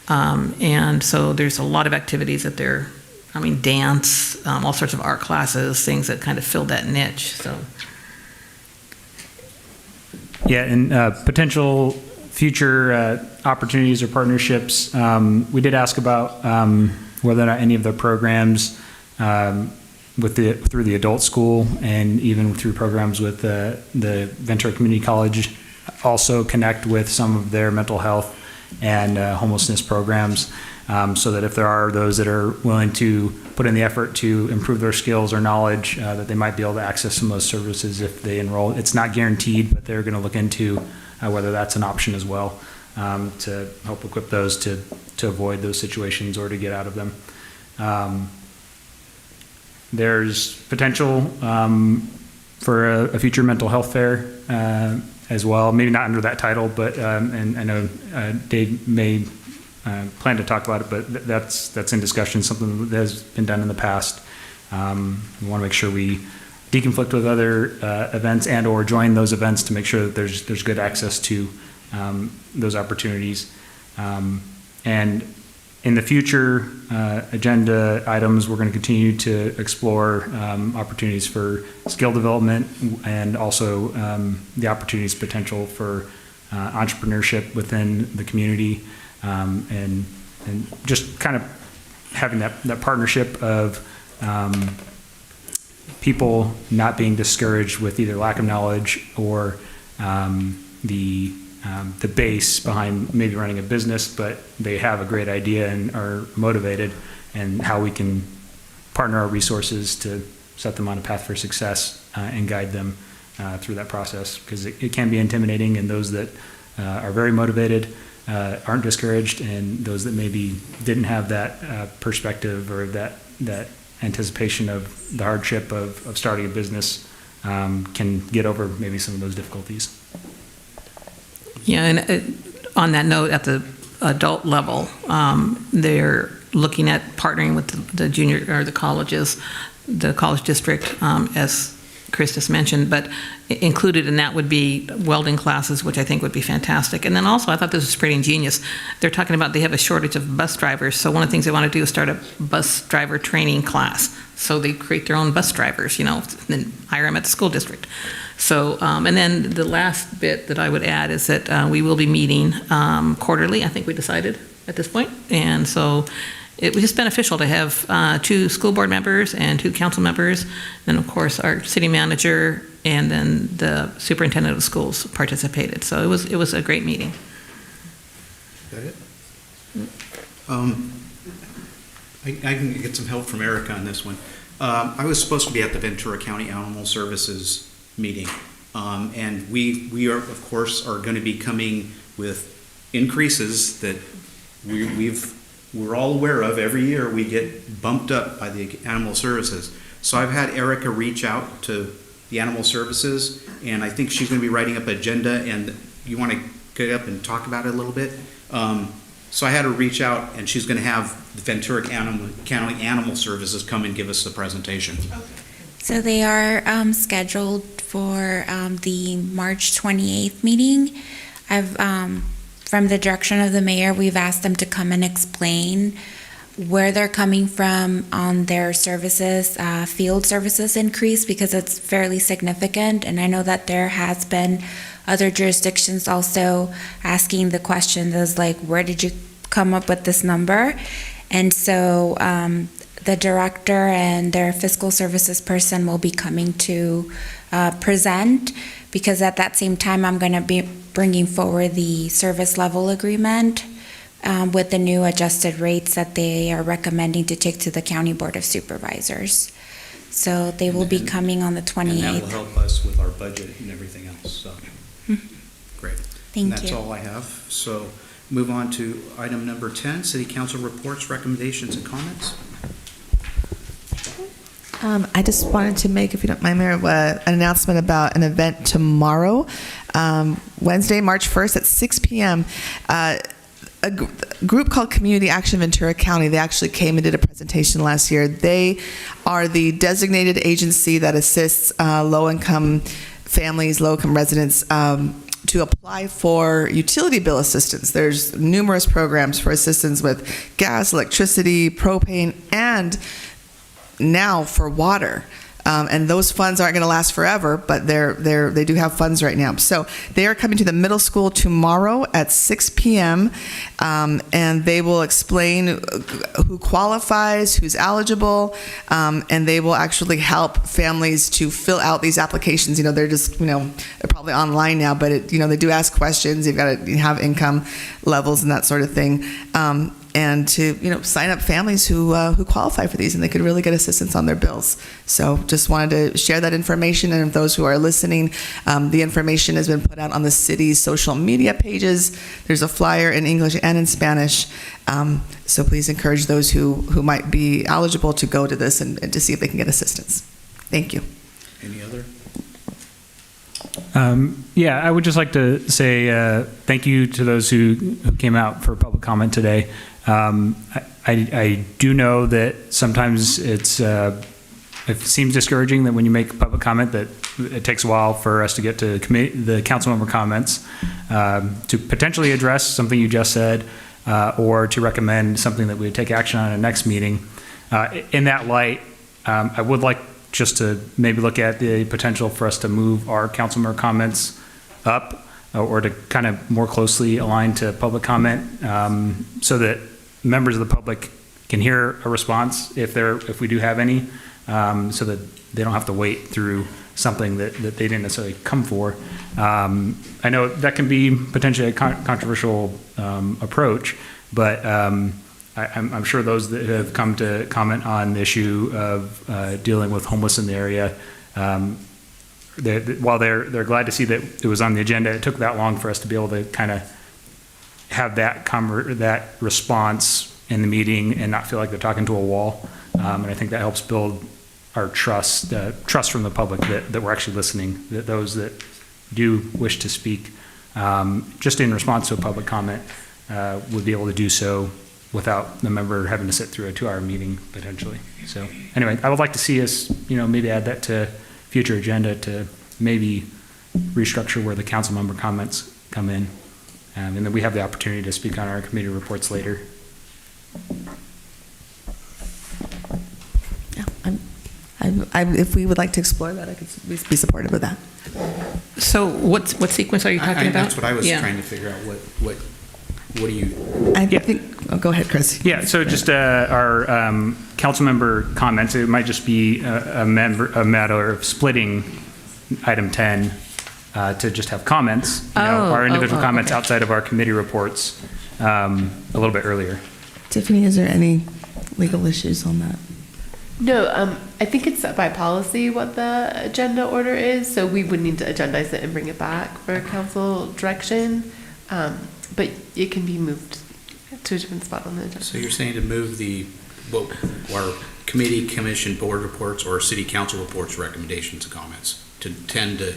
And so there's a lot of activities that they're, dance, all sorts of art classes, things that kind of fill that niche. So. Yeah, and potential future opportunities or partnerships. We did ask about whether or not any of the programs through the adult school and even through programs with the Ventura Community College also connect with some of their mental health and homelessness programs. so that if there are those that are willing to put in the effort to improve their skills or knowledge, that they might be able to access some of those services if they enroll. It's not guaranteed, but they're going to look into whether that's an option as well, to help equip those to avoid those situations or to get out of them. There's potential for a future mental health fair as well, maybe not under that title, but and I know Dave may plan to talk about it, but that's in discussion, something that has been done in the past. We want to make sure we deconflict with other events and or join those events to make sure that there's good access to those opportunities. And in the future agenda items, we're going to continue to explore opportunities for skill development and also the opportunities potential for entrepreneurship within the community, and just kind of having that partnership of people not being discouraged with either lack of knowledge or the base behind maybe running a business, but they have a great idea and are motivated, and how we can partner our resources to set them on a path for success and guide them through that process, because it can be intimidating, and those that are very motivated aren't discouraged, and those that maybe didn't have that perspective or that anticipation of the hardship of starting a business can get over maybe some of those difficulties. Yeah, and on that note, at the adult level, they're looking at partnering with the junior or the colleges, the college district, as Chris just mentioned, but included in that would be welding classes, which I think would be fantastic. And then also, I thought this was pretty ingenious. They're talking about they have a shortage of bus drivers, so one of the things they want to do is start a bus driver training class. So they create their own bus drivers, and then hire them at the school district. So, and then the last bit that I would add is that we will be meeting quarterly, I think we decided at this point. And so it was just beneficial to have 2 school board members and 2 council members, and of course our city manager and then the superintendent of schools participated. So it was a great meeting. Got it? I can get some help from Erica on this one. I was supposed to be at the Ventura County Animal Services meeting, and we are, of course, are going to be coming with increases that we're all aware of. Every year we get bumped up by the animal services. So I've had Erica reach out to the animal services, and I think she's going to be writing up an agenda, and you want to get up and talk about it a little bit. So I had her reach out, and she's going to have the Ventura County Animal Services come and give us the presentation. So they are scheduled for the March 28th meeting. From the direction of the mayor, we've asked them to come and explain where they're coming from on their services, field services increase, because it's fairly significant. And I know that there has been other jurisdictions also asking the question is like, where did you come up with this number? And so the director and their fiscal services person will be coming to present, because at that same time I'm going to be bringing forward the service level agreement with the new adjusted rates that they are recommending to take to the County Board of Supervisors. So they will be coming on the 28th. And that will help us with our budget and everything else. So. Great. Thank and that's you. all I have. So move on to item number 10, City Council reports, recommendations, and comments. I just wanted to make, if you don't mind, Mayor, an announcement about an event tomorrow, Wednesday, March 1st at 6 p.m. A group called Community Action Ventura County, they actually came and did a presentation last year. They are the designated agency that assists low-income families, low-income residents to apply for utility bill assistance. There's numerous programs for assistance with gas, electricity, propane, and now for water. And those funds aren't going to last forever, but they do have funds right now. So they are coming to the middle school tomorrow at 6 p.m. And they will explain who qualifies, who's eligible, and they will actually help families to fill out these applications. They're just, they're probably online now, but they do ask questions. You've got to have income levels and that sort of thing. and to, sign up families who qualify for these, and they could really get assistance on their bills. So just wanted to share that information, and those who are listening, the information has been put out on the city's social media pages. There's a flyer in English and in Spanish. So please encourage those who might be eligible to go to this and to see if they can get assistance. Thank you. Any other? Yeah, I would just like to say thank you to those who came out for public comment today. I do know that sometimes it seems discouraging that when you make public comment that it takes a while for us to get to the council member comments to potentially address something you just said or to recommend something that we would take action on in a next meeting. In that light, I would like just to maybe look at the potential for us to move our council member comments up or to kind of more closely align to public comment so that members of the public can hear a response if we do have any, so that they don't have to wait through something that they didn't necessarily come for. I know that can be potentially a controversial approach, but I'm sure those that have come to comment on the issue of dealing with homeless in the area, while they're glad to see that it was on the agenda, it took that long for us to be able to kind of have that response in the meeting and not feel like they're talking to a wall. And I think that helps build our trust from the public that we're actually listening, that those that do wish to speak, just in response to a public comment, would be able to do so without the member having to sit through a 2-hour meeting potentially. So anyway, I would like to see us, maybe add that to future agenda to maybe restructure where the council member comments come in. And then we have the opportunity to speak on our committee reports later. Yeah, if we would like to explore that, I could be supportive of that. So what sequence are you talking about? That's what I was trying to figure out. What do you? I think. Oh, go ahead, Chris. Yeah. So just our council member comments. It might just be a matter of splitting item 10 to just have comments. Our individual comments outside of our committee reports a little bit earlier. Tiffany, is there any legal issues on that? No, I think it's set by policy what the agenda order is, so we would need to agendize it and bring it back for council direction. But it can be moved to a different spot on the agenda. So you're saying to move our committee, commission, board reports, or city council reports, recommendations, and comments to 10 to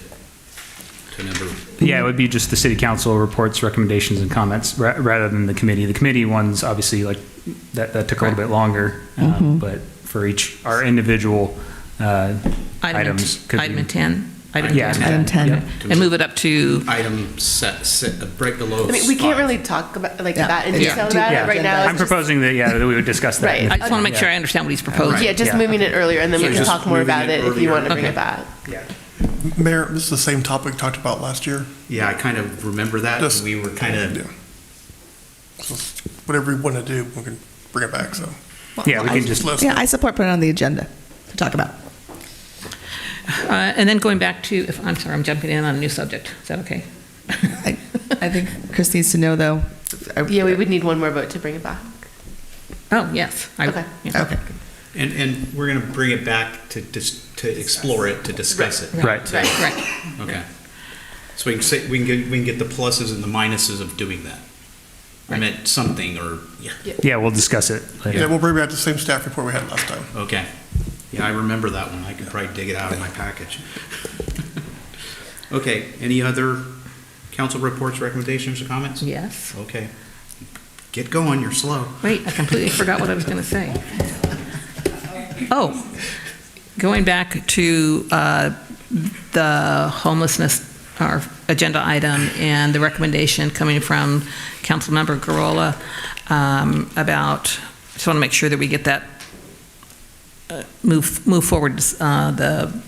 number? Yeah, it would be just the city council reports, recommendations, and comments rather than the committee. The committee ones, obviously, like that took a little bit longer, but for our individual items. Item 10. Item 10. Yeah. And move it up to item break below. I mean, we can't really talk about that in detail about it right now. I'm proposing that we would discuss that. Right. I just want to make sure I understand what he's proposing. Yeah, just moving it earlier, and then we can talk more about it if you want to bring it back. Yeah. Mayor, this is the same topic we talked about last year. Yeah, I kind of remember that. We were kind of. Yeah. So whatever we want to do, we can bring it back. So. Yeah, we can just. Yeah, I support putting it on the agenda to talk about. And then going back to, I'm sorry, I'm jumping in on a new subject. Is that okay? I think Chris needs to know, though. Yeah, we would need one more vote to bring it back. Oh, yes. Okay. Yeah. Okay. And we're going to bring it back to explore it, to discuss it. Right. Okay. So we can get the pluses and the minuses of doing that. I meant something or Yeah, we'll discuss it later. Yeah, we'll bring back the same staff report we had last time. Okay. Yeah, I remember that one. I could probably dig it out of my package. Okay, any other council reports, recommendations, or comments? Yes. Okay. Get going, you're slow. Wait, I completely forgot what I was going to say. Oh, going back to the homelessness, our agenda item, and the recommendation coming from Councilmember Garola about, just want to make sure that we get that move forward, the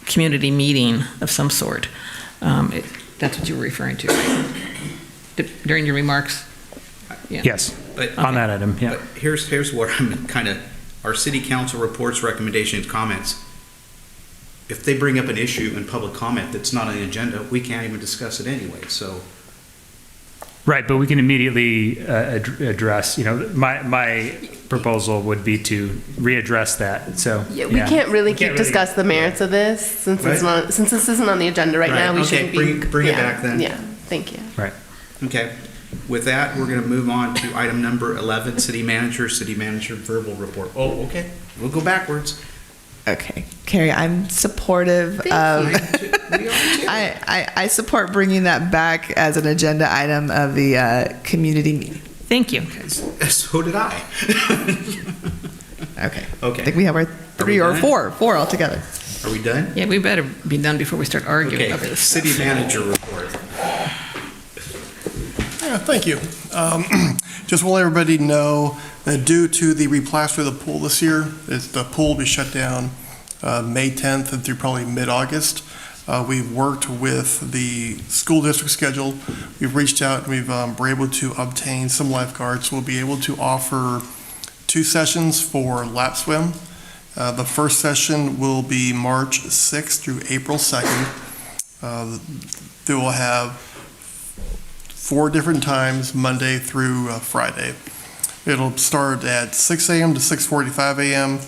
community meeting of some sort. That's what you were referring to, right? During your remarks? Yeah. Yes, on that item, yeah. But here's where I'm kind of, our city council reports, recommendations, comments, if they bring up an issue in public comment that's not on the agenda, we can't even discuss it anyway, so Right, but we can immediately address, my proposal would be to readdress that, so. Yeah, we can't really discuss the merits of this since it's Right. not, since this isn't on the agenda right now. We Okay, shouldn't be. bring it yeah, back then. Yeah, thank you. Right. Okay. With that, we're going to move on to item number 11, City Manager verbal report. Oh, okay. We'll go backwards. Okay, Carrie, I'm supportive of. I support bringing that back as an agenda item of the community meeting. Thank you. So did I. Okay. Okay. I think we have our three or done? four altogether. Are we done? Yeah, we better be done before we start arguing Okay, about this. City Manager report. Yeah, thank you. Just want to let everybody know that due to the replaster of the pool this year, the pool will be shut down May 10th and through probably mid-August. We've worked with the school district schedule. We've reached out and we've were able to obtain some lifeguards. We'll be able to offer 2 sessions for lap swim. The first session will be March 6th through April 2nd. They will have 4 different times, Monday through Friday. It'll start at 6 a.m. to 6:45 a.m.,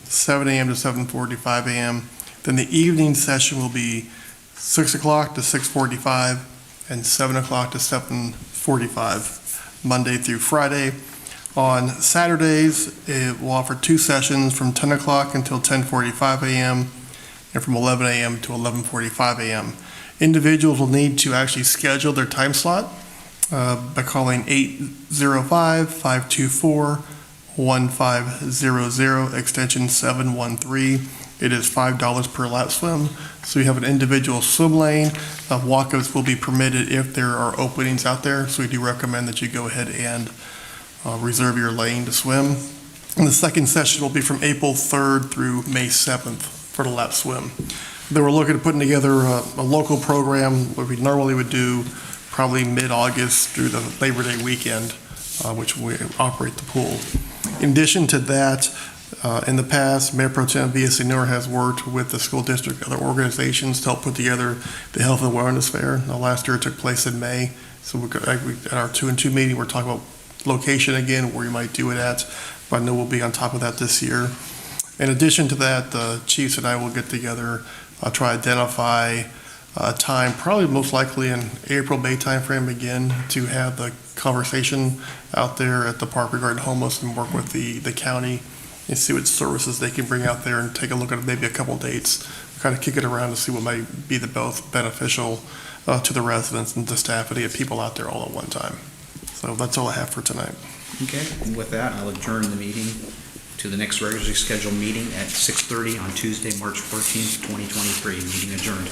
7 a.m. to 7:45 a.m. Then the evening session will be 6 o'clock to 6:45 and 7 o'clock to 7:45, Monday through Friday. On Saturdays, it will offer 2 sessions from 10 o'clock until 10:45 a.m. and from 11 a.m. to 11:45 a.m. Individuals will need to actually schedule their time slot by calling 805-524-1500, extension 713. It is $5 per lap swim. So you have an individual swim lane. Walkouts will be permitted if there are openings out there. So we do recommend that you go ahead and reserve your lane to swim. And the second session will be from April 3rd through May 7th for the lap swim. Then we're looking at putting together a local program, what we normally would do probably mid-August through the Labor Day weekend, which we operate the pool. In addition to that, in the past, Mayor Pro Tem Villasenor has worked with the school district, other organizations to help put together the Health and Wellness Fair. Last year it took place in May. So at our 2-and-2 meeting, we're talking about location again, where you might do it at, but I know we'll be on top of that this year. In addition to that, the chiefs and I will get together, try to identify a time, probably most likely in April, May timeframe again, to have the conversation out there at the park regarding homeless and work with the county and see what services they can bring out there and take a look at maybe a couple dates, kind of kick it around to see what might be the most beneficial to the residents and the staff and to get people out there all at one time. So that's all I have for tonight. Okay, and with that, I'll adjourn the meeting to the next regularly scheduled meeting at 6:30 on Tuesday, March 14th, 2023. Meeting adjourned.